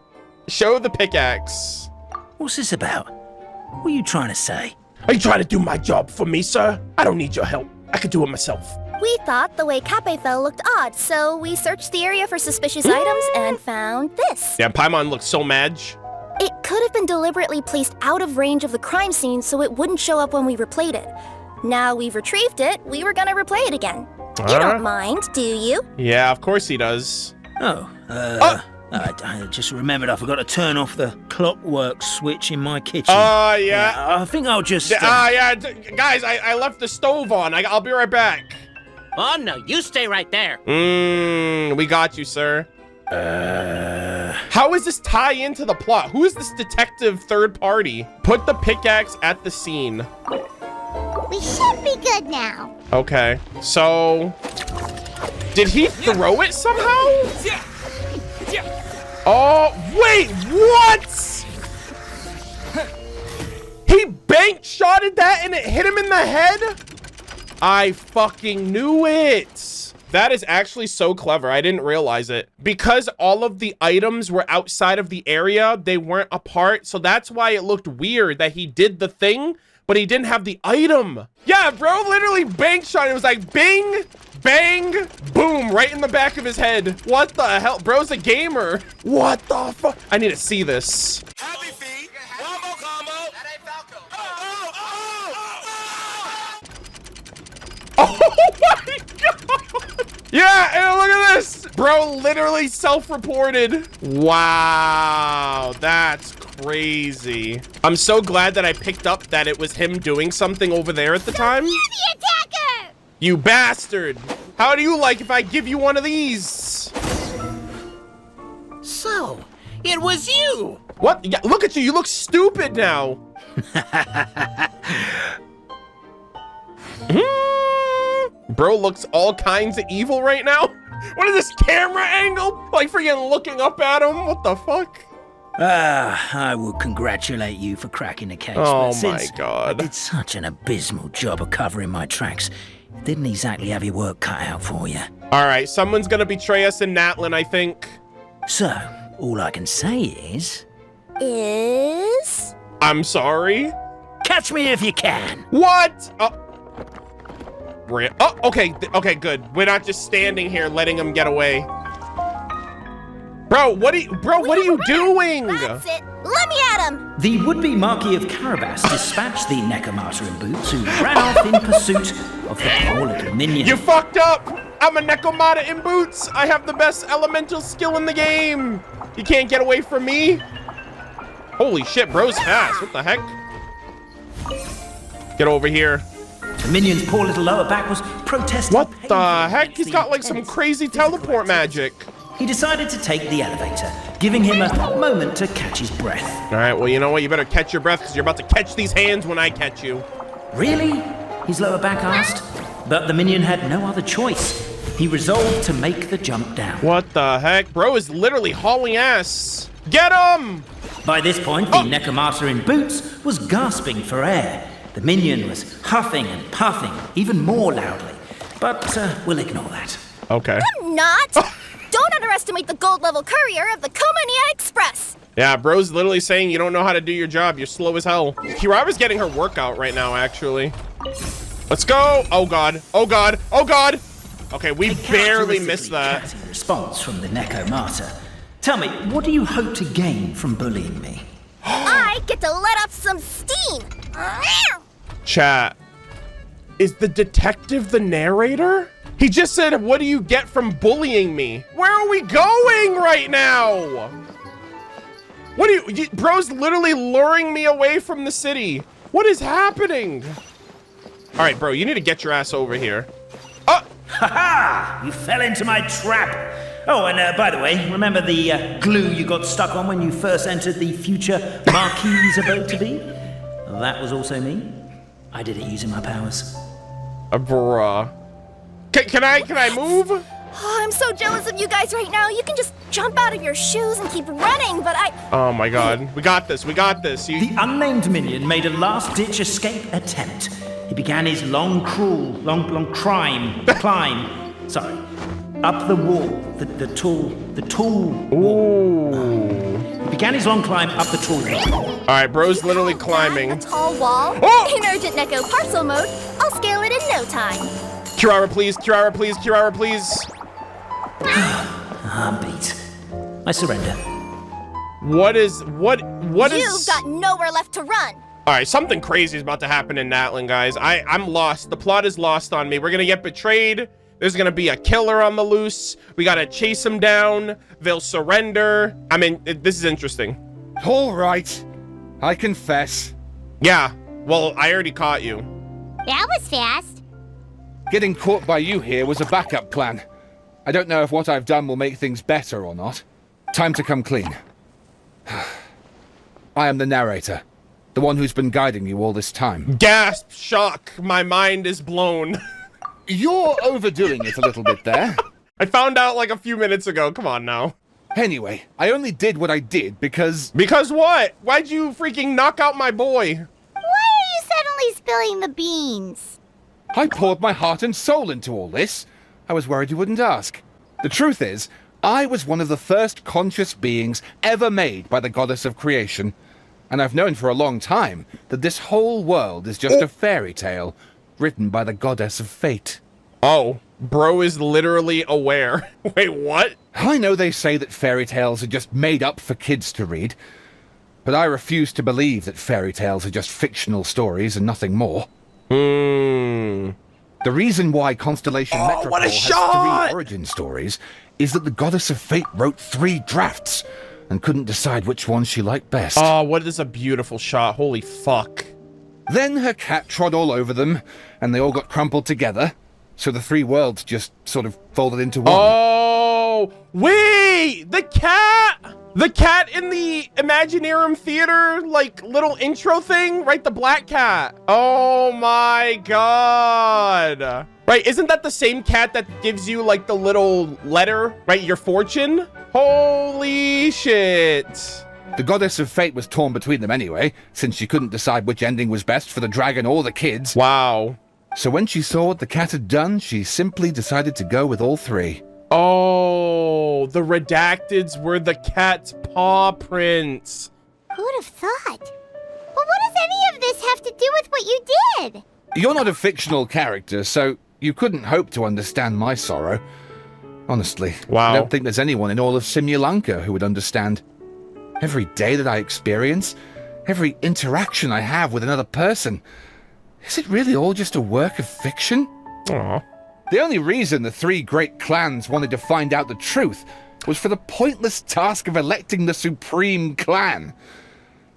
[SPEAKER 1] Show the pickaxe.
[SPEAKER 16] What's this about? What are you trying to say?
[SPEAKER 1] Are you trying to do my job for me, sir? I don't need your help. I could do it myself.
[SPEAKER 2] We thought the way Cappet fell looked odd, so we searched the area for suspicious items and found this.
[SPEAKER 1] Yeah, Paimon looks so mad.
[SPEAKER 2] It could have been deliberately placed out of range of the crime scene so it wouldn't show up when we replayed it. Now we've retrieved it, we were gonna replay it again. You don't mind, do you?
[SPEAKER 1] Yeah, of course he does.
[SPEAKER 16] I just remembered I forgot to turn off the clockwork switch in my kitchen.
[SPEAKER 1] Yeah.
[SPEAKER 16] I think I'll just...
[SPEAKER 1] Guys, I left the stove on. I'll be right back.
[SPEAKER 7] Oh, no, you stay right there.
[SPEAKER 1] We got you, sir. How does this tie into the plot? Who is this detective third party? Put the pickaxe at the scene.
[SPEAKER 5] We should be good now.
[SPEAKER 1] Okay, so... Did he throw it somehow? Oh, wait, what? He bank shotted that and it hit him in the head? I fucking knew it. That is actually so clever. I didn't realize it. Because all of the items were outside of the area, they weren't apart. So that's why it looked weird that he did the thing, but he didn't have the item. Yeah, bro literally bank shot. It was like bing, bang, boom, right in the back of his head. What the hell? Bro's a gamer. What the fuck? I need to see this.
[SPEAKER 17] Happy feet. One more combo. That ain't Falco.
[SPEAKER 1] Oh my god! Yeah, and look at this! Bro literally self-reported. Wow, that's crazy. I'm so glad that I picked up that it was him doing something over there at the time.
[SPEAKER 5] You're the attacker!
[SPEAKER 1] You bastard! How do you like if I give you one of these?
[SPEAKER 7] So, it was you!
[SPEAKER 1] What? Yeah, look at you, you look stupid now. Bro looks all kinds of evil right now. What is this camera angle? Like freaking looking up at him? What the fuck?
[SPEAKER 16] I will congratulate you for cracking the case.
[SPEAKER 1] Oh
[SPEAKER 16] but
[SPEAKER 1] my
[SPEAKER 16] since
[SPEAKER 1] god.
[SPEAKER 16] I did such an abysmal job of covering my tracks, didn't exactly have your work cut out for you.
[SPEAKER 1] Alright, someone's gonna betray us in Natlin, I think.
[SPEAKER 16] So, all I can say is...
[SPEAKER 1] I'm sorry?
[SPEAKER 16] Catch me if you can!
[SPEAKER 1] What? Oh, okay, good. We're not just standing here letting him get away. Bro, what are you doing?
[SPEAKER 2] That's it. Let me at him.
[SPEAKER 4] The would-be Marquis of Carabas dispatched the Necromata in boots, who ran off in pursuit of the poor little minion.
[SPEAKER 1] You fucked up! I'm a Necromata in boots! I have the best elemental skill in the game! You can't get away from me! Holy shit, bro's fast. What the heck? Get over here.
[SPEAKER 4] The minion's poor little lower back was protesting.
[SPEAKER 1] What the heck? He's got like some crazy teleport magic.
[SPEAKER 4] He decided to take the elevator, giving him a moment to catch his breath.
[SPEAKER 1] All right, well, you know what? You better catch your breath because you're about to catch these hands when I catch you.
[SPEAKER 4] Really? His lower back asked. But the minion had no other choice. He resolved to make the jump down.
[SPEAKER 1] What the heck? Bro is literally hauling ass. Get him!
[SPEAKER 4] By this point, the Necromata in boots was gasping for air. The minion was huffing and puffing even more loudly. But we'll ignore that.
[SPEAKER 1] Okay.
[SPEAKER 2] I'm not! Don't underestimate the gold-level courier of the Komania Express!
[SPEAKER 1] Yeah, bro's literally saying you don't know how to do your job. You're slow as hell. Kirara's getting her workout right now, actually. Let's go! Oh god, oh god, oh god! Okay, we barely missed that.
[SPEAKER 4] Response from the Necromata. Tell me, what do you hope to gain from bullying me?
[SPEAKER 2] I get to let off some steam.
[SPEAKER 1] Chat. Is the detective the narrator? He just said, what do you get from bullying me? Where are we going right now? What are you, bro's literally luring me away from the city. What is happening? All right, bro, you need to get your ass over here. Oh!
[SPEAKER 16] Ha-ha! You fell into my trap. Oh, and by the way, remember the glue you got stuck on when you first entered the future marquis abode to be? That was also me. I did it using my powers.
[SPEAKER 1] Bruh. Can I move?
[SPEAKER 2] Oh, I'm so jealous of you guys right now. You can just jump out of your shoes and keep running, but I...
[SPEAKER 1] Oh my god. We got this. We got this.
[SPEAKER 16] The unnamed minion made a last-ditch escape attempt. He began his long climb, sorry, up the wall, the tall wall. He began his long climb up the tall wall.
[SPEAKER 1] All right, bro's literally climbing.
[SPEAKER 2] A tall wall?
[SPEAKER 1] Oh!
[SPEAKER 2] In Urgent Neko parcel mode, I'll scale it in no time.
[SPEAKER 1] Kirara, please. Kirara, please. Kirara, please.
[SPEAKER 16] I'm beat. I surrender.
[SPEAKER 1] What is...
[SPEAKER 2] You've got nowhere left to run.
[SPEAKER 1] All right, something crazy is about to happen in Natlan, guys. I'm lost. The plot is lost on me. We're gonna get betrayed. There's gonna be a killer on the loose. We gotta chase them down. They'll surrender. I mean, this is interesting.
[SPEAKER 10] All right. I confess.
[SPEAKER 1] Yeah, well, I already caught you.
[SPEAKER 5] That was fast.
[SPEAKER 10] Getting caught by you here was a backup plan. I don't know if what I've done will make things better or not. Time to come clean. I am the narrator. The one who's been guiding you all this time.
[SPEAKER 1] Gasp, shock, my mind is blown.
[SPEAKER 10] You're overdoing it a little bit there.
[SPEAKER 1] I found out like a few minutes ago, come on now.
[SPEAKER 10] Anyway, I only did what I did because...
[SPEAKER 1] Because what? Why'd you freaking knock out my boy?
[SPEAKER 5] Why are you suddenly spilling the beans?
[SPEAKER 10] I poured my heart and soul into all this. I was worried you wouldn't ask. The truth is, I was one of the first conscious beings ever made by the goddess of creation. And I've known for a long time that this whole world is just a fairy tale written by the goddess of fate.
[SPEAKER 1] Oh, bro is literally aware. Wait, what?
[SPEAKER 10] I know they say that fairy tales are just made up for kids to read, but I refuse to believe that fairy tales are just fictional stories and nothing more. The reason why Constellation Metropole has 3 origin stories is that the goddess of fate wrote 3 drafts and couldn't decide which one she liked best.
[SPEAKER 1] Oh, what is a beautiful shot. Holy fuck.
[SPEAKER 10] Then her cat trod all over them, and they all got crumpled together, so the 3 worlds just sort of folded into one.
[SPEAKER 1] Oh, wait! The cat! The cat in the Imaginarium Theater, like, little intro thing? Right, the black cat. Oh my god. Right, isn't that the same cat that gives you, like, the little letter? Right, your fortune? Holy shit.
[SPEAKER 10] The goddess of fate was torn between them anyway, since she couldn't decide which ending was best for the dragon or the kids.
[SPEAKER 1] Wow.
[SPEAKER 10] So when she saw what the cat had done, she simply decided to go with all 3.
[SPEAKER 1] Oh, the redacteds were the cat's paw prints.
[SPEAKER 5] Who'd have thought? But what does any of this have to do with what you did?
[SPEAKER 10] You're not a fictional character, so you couldn't hope to understand my sorrow. Honestly,
[SPEAKER 1] wow.
[SPEAKER 10] I don't think there's anyone in all of Simulanka who would understand. Every day that I experience, every interaction I have with another person, is it really all just a work of fiction?
[SPEAKER 1] Aww.
[SPEAKER 10] The only reason the 3 great clans wanted to find out the truth was for the pointless task of electing the supreme clan.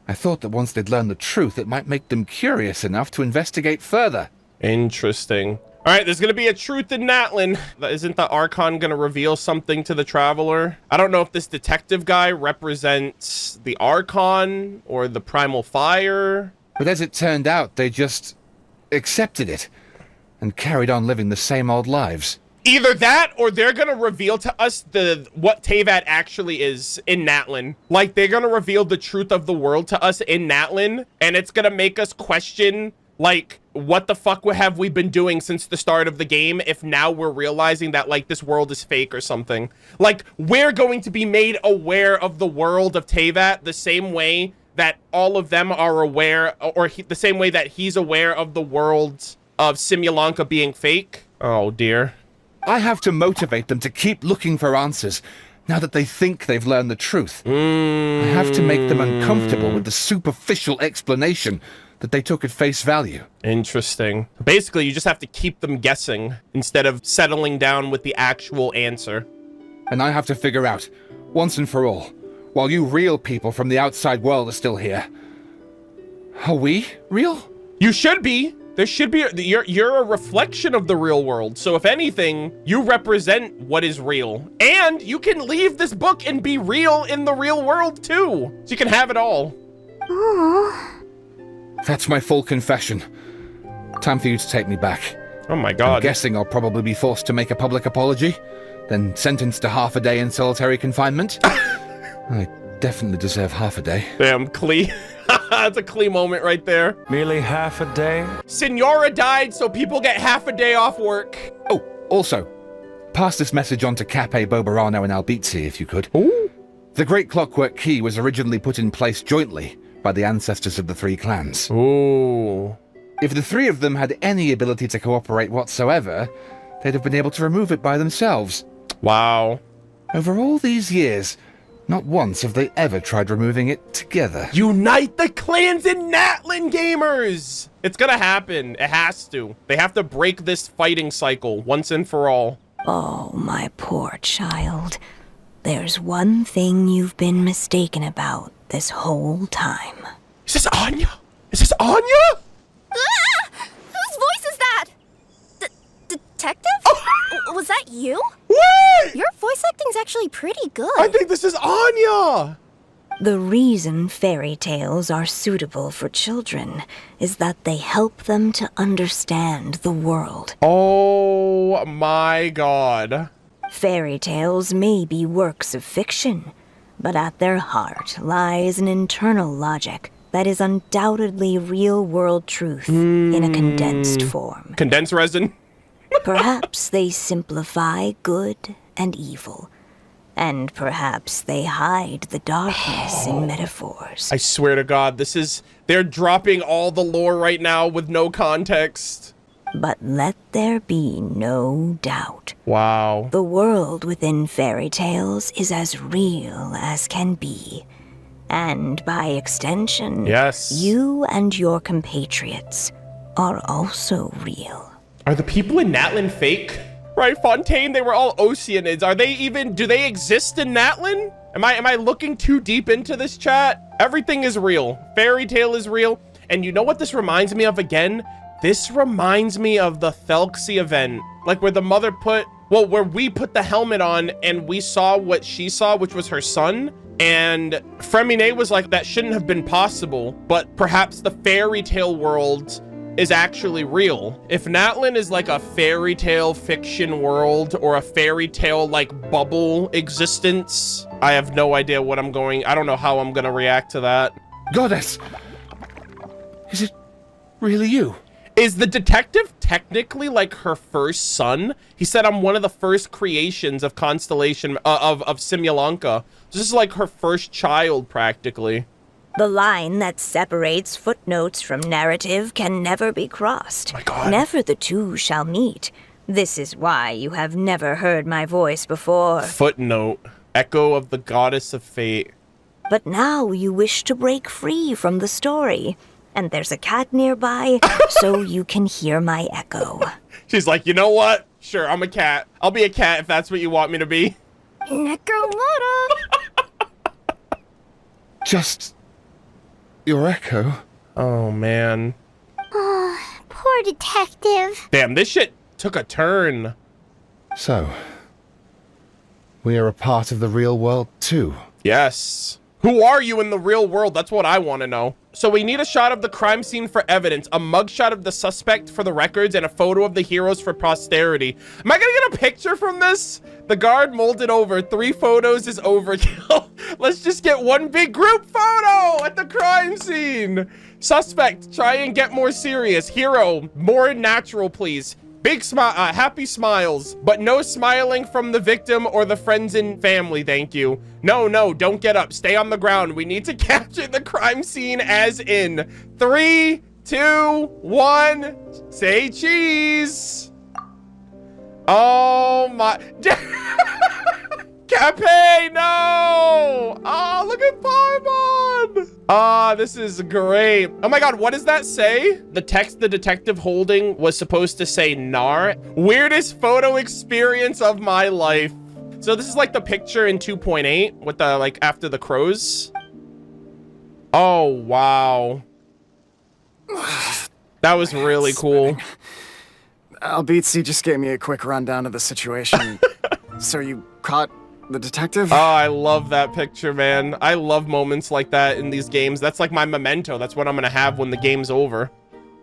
[SPEAKER 10] I thought that once they'd learned the truth, it might make them curious enough to investigate further.
[SPEAKER 1] Interesting. All right, there's going to be a truth in Natlan. Isn't the Archon going to reveal something to the Traveler? I don't know if this detective guy represents the Archon or the Primal Fire.
[SPEAKER 10] But as it turned out, they just accepted it and carried on living the same old lives.
[SPEAKER 1] Either that, or they're gonna reveal to us what Teyvat actually is in Natlan. Like, they're gonna reveal the truth of the world to us in Natlan, and it's gonna make us question, like, what the fuck have we been doing since the start of the game if now we're realizing that, like, this world is fake or something. Like, we're going to be made aware of the world of Teyvat the same way that all of them are aware, or the same way that he's aware of the world of Simulanka being fake. Oh dear.
[SPEAKER 10] I have to motivate them to keep looking for answers, Now that they think they've learned the truth, I have to make them uncomfortable with the superficial explanation that they took at face value.
[SPEAKER 1] Interesting. Basically, you just have to keep them guessing instead of settling down with the actual answer.
[SPEAKER 10] And I have to figure out, once and for all, while you real people from the outside world are still here, are we real?
[SPEAKER 1] You should be. There should be. You're a reflection of the real world. So if anything, you represent what is real. And you can leave this book and be real in the real world too. So you can have it all.
[SPEAKER 5] Aww.
[SPEAKER 10] That's my full confession. Time for you to take me back.
[SPEAKER 1] Oh my god.
[SPEAKER 10] I'm guessing I'll probably be forced to make a public apology, then sentenced to half a day in solitary confinement. I definitely deserve half a day.
[SPEAKER 1] Damn, Klee. That's a Klee moment right there.
[SPEAKER 18] Merely half a day?
[SPEAKER 1] Signora died, so people get half a day off work.
[SPEAKER 10] Oh, also, pass this message on to Cappet, Boborano, and Albizzi, if you could.
[SPEAKER 1] Ooh.
[SPEAKER 10] The Great Clockwork Key was originally put in place jointly by the ancestors of the three clans.
[SPEAKER 1] Ooh.
[SPEAKER 10] If the three of them had any ability to cooperate whatsoever, they'd have been able to remove it by themselves.
[SPEAKER 1] Wow.
[SPEAKER 10] Over all these years, not once have they ever tried removing it together.
[SPEAKER 1] Unite the clans in Natlan, gamers! It's gonna happen. It has to. They have to break this fighting cycle once and for all.
[SPEAKER 19] Oh, my poor child. There's one thing you've been mistaken about this whole time.
[SPEAKER 1] Is this Anya? Is this Anya?
[SPEAKER 2] Ah! Whose voice is that? Detective?
[SPEAKER 1] Oh.
[SPEAKER 2] Was that you?
[SPEAKER 1] What?
[SPEAKER 2] Your voice acting's actually pretty good.
[SPEAKER 1] I think this is Anya!
[SPEAKER 19] The reason fairy tales are suitable for children is that they help them to understand the world.
[SPEAKER 1] Oh my god.
[SPEAKER 19] Fairy tales may be works of fiction, but at their heart lies an internal logic that is undoubtedly real-world truth in a condensed form.
[SPEAKER 1] Condensed resin?
[SPEAKER 19] Perhaps they simplify good and evil, and perhaps they hide the darkness in metaphors.
[SPEAKER 1] I swear to God, they're dropping all the lore right now with no context.
[SPEAKER 19] But let there be no doubt.
[SPEAKER 1] Wow.
[SPEAKER 19] The world within fairy tales is as real as can be. And by extension,
[SPEAKER 1] yes,
[SPEAKER 19] you and your compatriots are also real.
[SPEAKER 1] Are the people in Natlan fake? Right, Fontaine, they were all Oceanids. Do they exist in Natlan? Am I looking too deep into this chat? Everything is real. Fairy tale is real. And you know what this reminds me of again? This reminds me of the Thelxie event. Like where the mother where we put the helmet on and we saw what she saw, which was her son. And Fremine was like, that shouldn't have been possible. But perhaps the fairy tale world is actually real. If Natlan is like a fairy tale fiction world or a fairy tale like bubble existence, I have no idea I don't know how I'm gonna react to that.
[SPEAKER 10] Goddess! Is it really you?
[SPEAKER 1] Is the detective technically like her first son? He said, I'm one of the first creations of Constellation, of Simulanka. This is like her first child, practically.
[SPEAKER 19] The line that separates footnotes from narrative can never be crossed.
[SPEAKER 1] Oh my God.
[SPEAKER 19] Never the two shall meet. This is why you have never heard my voice before.
[SPEAKER 1] Footnote. Echo of the goddess of fate.
[SPEAKER 19] But now you wish to break free from the story. And there's a cat nearby, so you can hear my echo.
[SPEAKER 1] She's like, you know what? Sure, I'm a cat. I'll be a cat if that's what you want me to be.
[SPEAKER 2] Necromora.
[SPEAKER 10] Just your echo.
[SPEAKER 1] Oh, man.
[SPEAKER 5] Oh, poor detective.
[SPEAKER 1] Damn, this shit took a turn.
[SPEAKER 10] So, we are a part of the real world too.
[SPEAKER 1] Yes. Who are you in the real world? That's what I want to know. So we need a shot of the crime scene for evidence, a mugshot of the suspect for the records, and a photo of the heroes for posterity. Am I gonna get a picture from this? The guard molded over. 3 photos is overkill. Let's just get one big group photo at the crime scene. Suspect, try and get more serious. Hero, more natural, please. Big smile, happy smiles, but no smiling from the victim or the friends and family, thank you. No, don't get up, stay on the ground. We need to capture the crime scene as in 3, 2, 1, say cheese. Oh my. Cappet, no! Oh, look at Paimon! Ah, this is great. Oh my god, what does that say? The text the detective holding was supposed to say Nar. Weirdest photo experience of my life. So this is like the picture in 2.8 with the, like, after the crows. Oh, wow. That was really cool.
[SPEAKER 8] Albizzi just gave me a quick rundown of the situation. So you caught the detective?
[SPEAKER 1] Oh, I love that picture, man. I love moments like that in these games. That's like my memento. That's what I'm gonna have when the game's over.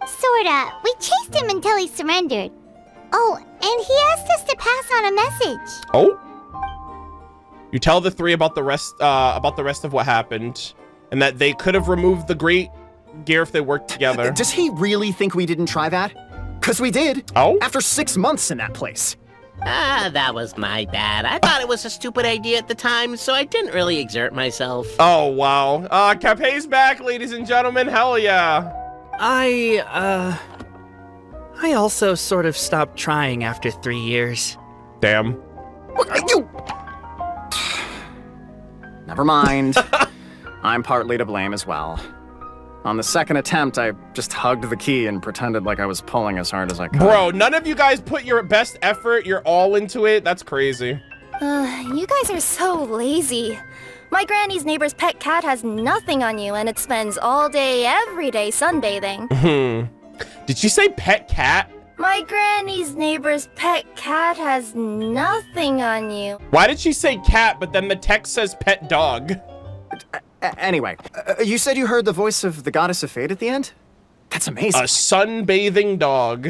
[SPEAKER 5] Sorta. We chased him until he surrendered. Oh, and he asked us to pass on a message.
[SPEAKER 1] Oh? You tell the three about the rest of what happened, and that they could have removed the great gear if they worked together.
[SPEAKER 8] Does he really think we didn't try that? Because we did.
[SPEAKER 1] Oh?
[SPEAKER 8] After 6 months in that place.
[SPEAKER 7] Ah, that was my bad. I thought it was a stupid idea at the time, so I didn't really exert myself.
[SPEAKER 1] Oh, wow. Cappet's back, ladies and gentlemen. Hell yeah.
[SPEAKER 9] I also sort of stopped trying after 3 years.
[SPEAKER 1] Damn.
[SPEAKER 8] You... Never mind. I'm partly to blame as well. On the second attempt, I just hugged the key and pretended like I was pulling as hard as I could.
[SPEAKER 1] Bro, none of you guys put your best effort. You're all into it. That's crazy.
[SPEAKER 2] You guys are so lazy. My granny's neighbor's pet cat has nothing on you, and it spends all day, every day sunbathing.
[SPEAKER 1] Did she say pet cat?
[SPEAKER 2] My granny's neighbor's pet cat has nothing on you.
[SPEAKER 1] Why did she say cat, but then the text says pet dog?
[SPEAKER 8] Anyway, you said you heard the voice of the goddess of fate at the end? That's amazing.
[SPEAKER 1] A sunbathing dog.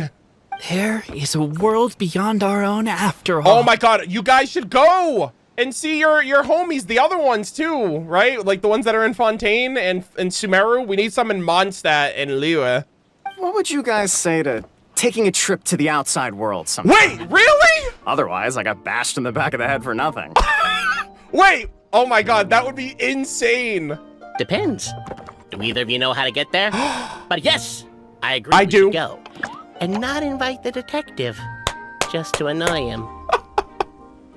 [SPEAKER 9] There is a world beyond our own after all.
[SPEAKER 1] Oh my god, you guys should go and see your homies, the other ones too, right? Like the ones that are in Fontaine and Sumeru. We need some in Mondstadt and Liyue.
[SPEAKER 8] What would you guys say to taking a trip to the outside world sometime?
[SPEAKER 1] Wait, really?
[SPEAKER 8] Otherwise, I got bashed in the back of the head for nothing.
[SPEAKER 1] Wait! Oh my god, that would be insane.
[SPEAKER 7] Depends. Do either of you know how to get there? But yes, I agree.
[SPEAKER 1] I do.
[SPEAKER 7] Should go. And not invite the detective, just to annoy him.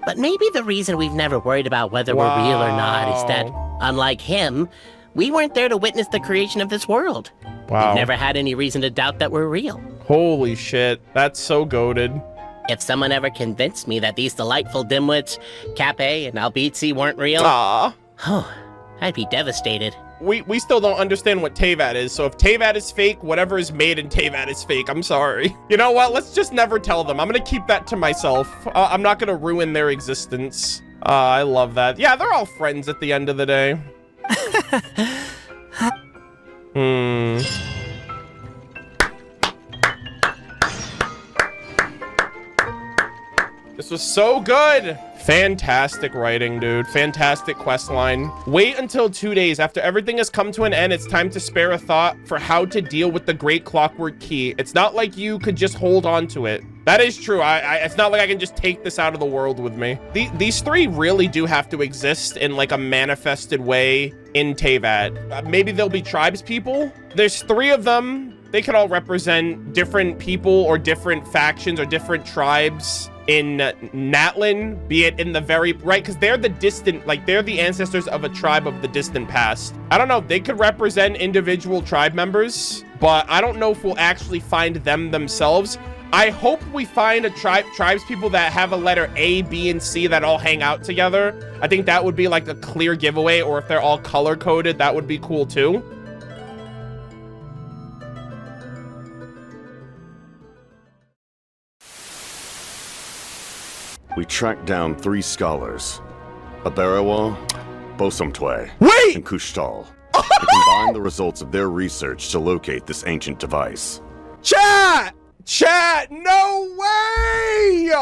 [SPEAKER 7] But maybe the reason we've never worried about whether we're real or not is that, unlike him, we weren't there to witness the creation of this world.
[SPEAKER 1] Wow.
[SPEAKER 7] We've never had any reason to doubt that we're real.
[SPEAKER 1] Holy shit, that's so goated.
[SPEAKER 7] If someone ever convinced me that these delightful dimwits, Cappet and Albizzi, weren't real,
[SPEAKER 1] oh,
[SPEAKER 7] I'd be devastated.
[SPEAKER 1] We still don't understand what Teyvat is, so if Teyvat is fake, whatever is made in Teyvat is fake. I'm sorry. You know what? Let's just never tell them. I'm gonna keep that to myself. I'm not gonna ruin their existence. I love that. Yeah, they're all friends at the end of the day. This was so good. Fantastic writing, dude. Fantastic quest line. Wait until 2 days. After everything has come to an end, it's time to spare a thought for how to deal with the great clockwork key. It's not like you could just hold on to it. That is true. It's not like I can just take this out of the world with me. These three really do have to exist in like a manifested way in Teyvat. Maybe they'll be tribes people. There's 3 of them. They could all represent different people or different factions or different tribes in Natlan, be it in the very right, because they're the distant, like they're the ancestors of a tribe of the distant past. I don't know, they could represent individual tribe members, but I don't know if we'll actually find them themselves. I hope we find a tribes people that have a letter A, B, and C that all hang out together. I think that would be like a clear giveaway, or if they're all color coded, that would be cool too.
[SPEAKER 18] We tracked down 3 scholars, Abarawa, Bosomtwe, and Kushtal, and combined the results of their research to locate this ancient device.
[SPEAKER 1] Chat, no way!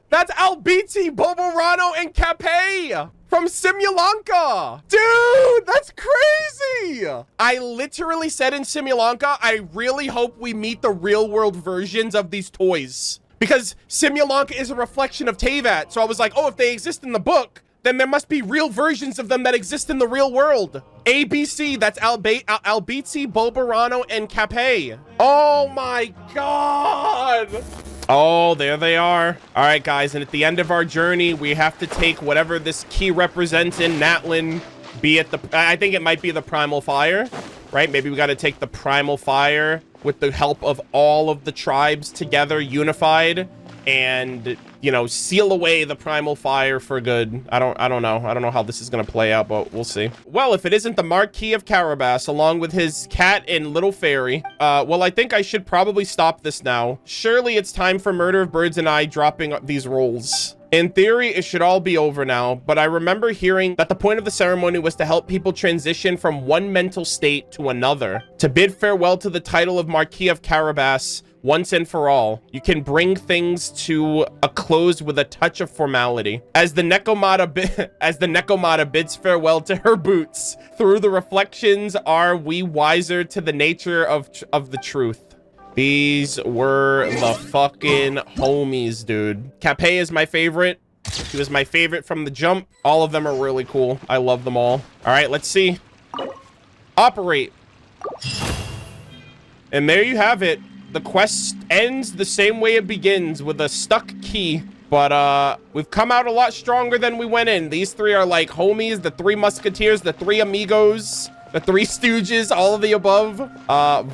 [SPEAKER 1] That's Albizzi, Boborano, and Cappet from Simulanka. Dude, that's crazy! I literally said in Simulanka, I really hope we meet the real world versions of these toys. Because Simulanka is a reflection of Teyvat, so I was like, oh, if they exist in the book, then there must be real versions of them that exist in the real world. ABC, that's Albizzi, Boborano, and Cappet. Oh my god! Oh, there they are. All right, guys, and at the end of our journey, we have to take whatever this key represents in Natlin, be it the, I think it might be the primal fire, right? Maybe we got to take the primal fire with the help of all of the tribes together, unified, and, you know, seal away the primal fire for good. I don't know how this is going to play out, but we'll see. Well, if it isn't the Marquis of Carabas, along with his cat and little fairy, well, I think I should probably stop this now. Surely it's time for Murder of Birds and I dropping these roles. In theory, it should all be over now, but I remember hearing that the point of the ceremony was to help people transition from one mental state to another, to bid farewell to the title of Marquis of Carabas once and for all. You can bring things to a close with a touch of formality. As the Nekomata bids farewell to her boots, through the reflections are we wiser to the nature of the truth. These were the fucking homies, dude. Cappet is my favorite. She was my favorite from the jump. All of them are really cool. I love them all. All right, let's see. Operate. And there you have it. The quest ends the same way it begins, with a stuck key. But we've come out a lot stronger than we went in. These three are like homies, the three musketeers, the three amigos, the three stooges, all of the above.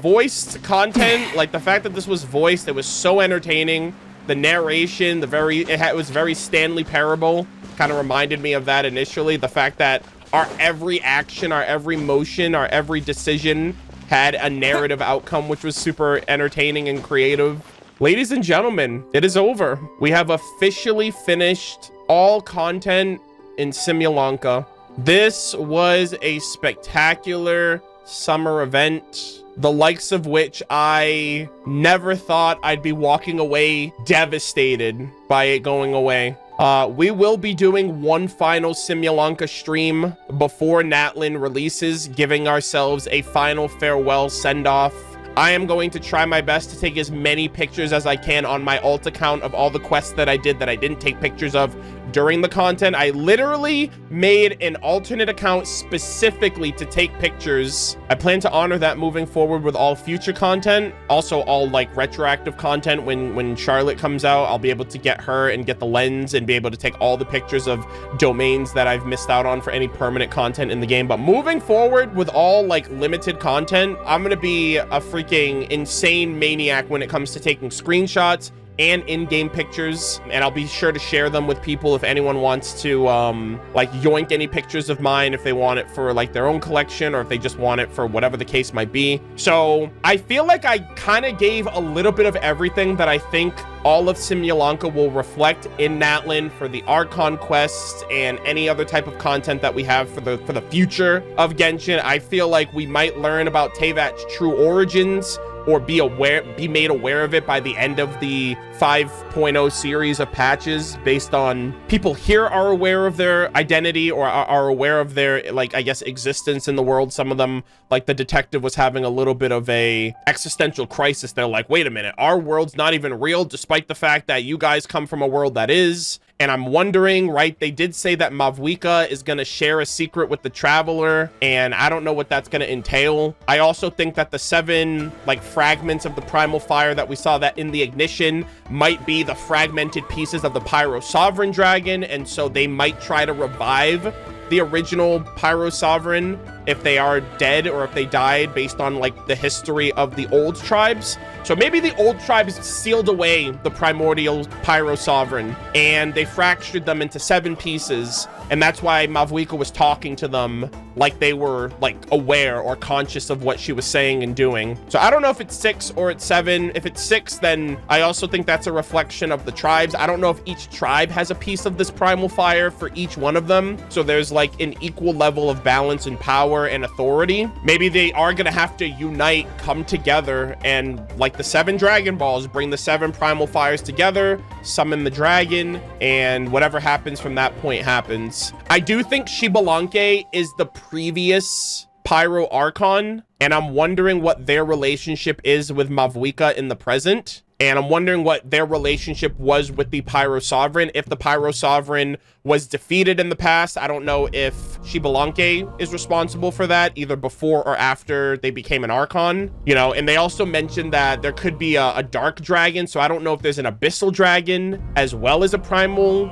[SPEAKER 1] Voiced content, like the fact that this was voiced, it was so entertaining. The narration, it was very Stanley Parable. Kind of reminded me of that initially. The fact that our every action, our every motion, our every decision had a narrative outcome, which was super entertaining and creative. Ladies and gentlemen, it is over. We have officially finished all content in Simulanka. This was a spectacular summer event, the likes of which I never thought I'd be walking away devastated by it going away. We will be doing one final Simulanka stream before Natlin releases, giving ourselves a final farewell send-off. I am going to try my best to take as many pictures as I can on my alt account of all the quests that I did that I didn't take pictures of during the content. I literally made an alternate account specifically to take pictures. I plan to honor that moving forward with all future content. Also all like retroactive content. When Charlotte comes out, I'll be able to get her and get the lens and be able to take all the pictures of domains that I've missed out on for any permanent content in the game. But moving forward with all like limited content, I'm gonna be a freaking insane maniac when it comes to taking screenshots and in-game pictures, and I'll be sure to share them with people if anyone wants to like yoink any pictures of mine, if they want it for like their own collection or if they just want it for whatever the case might be. So I feel like I kind of gave a little bit of everything that I think all of Simulanka will reflect in Natlin for the Archon quests and any other type of content that we have for the future of Genshin. I feel like we might learn about Teyvat's true origins, or be made aware of it by the end of the 5.0 series of patches, based on people here are aware of their identity or are aware of their, like, I guess, existence in the world. Some of them, like the detective, was having a little bit of a existential crisis. They're like, wait a minute, our world's not even real, despite the fact that you guys come from a world that is. And I'm wondering, right, they did say that Mavwika is going to share a secret with the Traveler, and I don't know what that's going to entail. I also think that the 7, like, fragments of the Primal Fire that we saw that in the ignition might be the fragmented pieces of the Pyro Sovereign Dragon, and so they might try to revive the original Pyro Sovereign if they are dead or if they died, based on like the history of the old tribes. So maybe the old tribes sealed away the primordial Pyro Sovereign and they fractured them into 7 pieces, and that's why Mavwika was talking to them like they were like aware or conscious of what she was saying and doing. So I don't know if it's 6 or it's 7. If it's 6, then I also think that's a reflection of the tribes. I don't know if each tribe has a piece of this primal fire for each one of them, so there's like an equal level of balance and power and authority. Maybe they are gonna have to unite, come together, and like the 7 Dragon Balls, bring the 7 primal fires together, summon the dragon, and whatever happens from that point happens. I do think Simulanka is the previous Pyro Archon, and I'm wondering what their relationship is with Mavwika in the present. And I'm wondering what their relationship was with the Pyro Sovereign. If the Pyro Sovereign was defeated in the past, I don't know if Simulanka is responsible for that, either before or after they became an Archon, you know. And they also mentioned that there could be a dark dragon, so I don't know if there's an abyssal dragon as well as a primal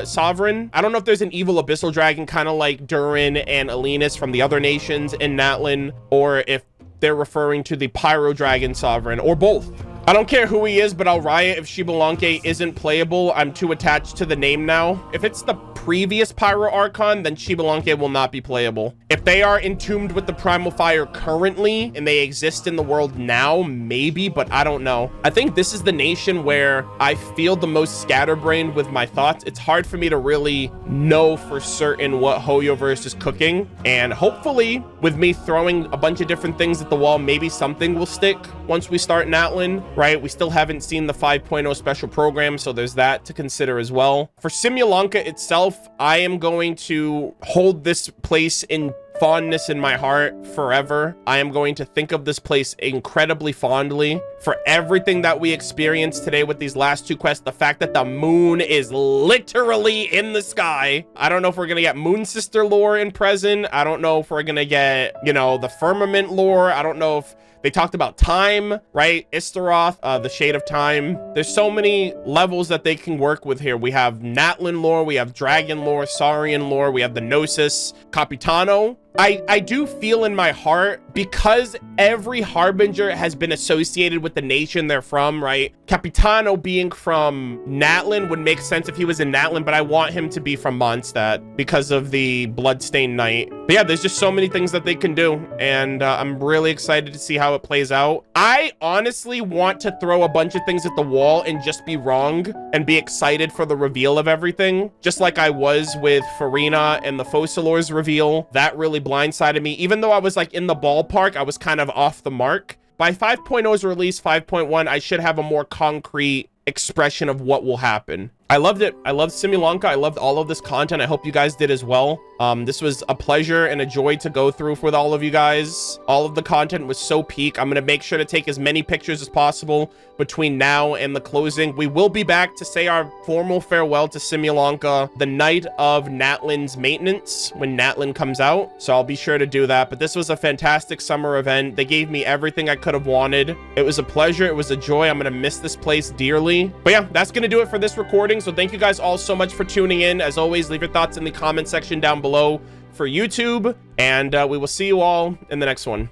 [SPEAKER 1] sovereign. I don't know if there's an evil abyssal dragon, kind of like Durin and Alenus from the other nations in Natlan, or if they're referring to the Pyro Dragon Sovereign, or both. I don't care who he is, but I'll riot if Simulanka isn't playable. I'm too attached to the name now. If it's the previous Pyro Archon, then Simulanka will not be playable. If they are entombed with the Primal Fire currently, and they exist in the world now, maybe, but I don't know. I think this is the nation where I feel the most scatterbrained with my thoughts. It's hard for me to really know for certain what Hoyoverse is cooking. And hopefully, with me throwing a bunch of different things at the wall, maybe something will stick once we start Natlan. Right? We still haven't seen the 5.0 special program, so there's that to consider as well. For Simulanka itself, I am going to hold this place in fondness in my heart forever. I am going to think of this place incredibly fondly for everything that we experienced today with these last two quests. The fact that the moon is literally in the sky. I don't know if we're gonna get Moon Sister lore in present. I don't know if we're gonna get, you know, the firmament lore. I don't know if they talked about time, right? Istaroth, the Shade of Time. There's so many levels that they can work with here. We have Natlan lore, we have Dragon lore, Saurian lore, we have the Gnosis, Capitano. I do feel in my heart, because every Harbinger has been associated with the nation they're from, right? Capitano being from Natlan would make sense if he was in Natlan, but I want him to be from Mondstadt because of the Bloodstained Knight. But yeah, there's just so many things that they can do, and I'm really excited to see how it plays out. I honestly want to throw a bunch of things at the wall and just be wrong and be excited for the reveal of everything, just like I was with Farina and the Focalors reveal. That really blindsided me. Even though I was like in the ballpark, I was kind of off the mark. By 5.0's release, 5.1, I should have a more concrete expression of what will happen. I loved it. I loved Simulanka. I loved all of this content. I hope you guys did as well. This was a pleasure and a joy to go through with all of you guys. All of the content was so peak. I'm going to make sure to take as many pictures as possible between now and the closing. We will be back to say our formal farewell to Simulanka the night of Natlan's maintenance, when Natlan comes out. So I'll be sure to do that. But this was a fantastic summer event. They gave me everything I could have wanted. It was a pleasure. It was a joy. I'm going to miss this place dearly. But yeah, that's going to do it for this recording. So thank you guys all so much for tuning in. As always, leave your thoughts in the comment section down below for YouTube, and we will see you all in the next one.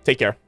[SPEAKER 1] Take care.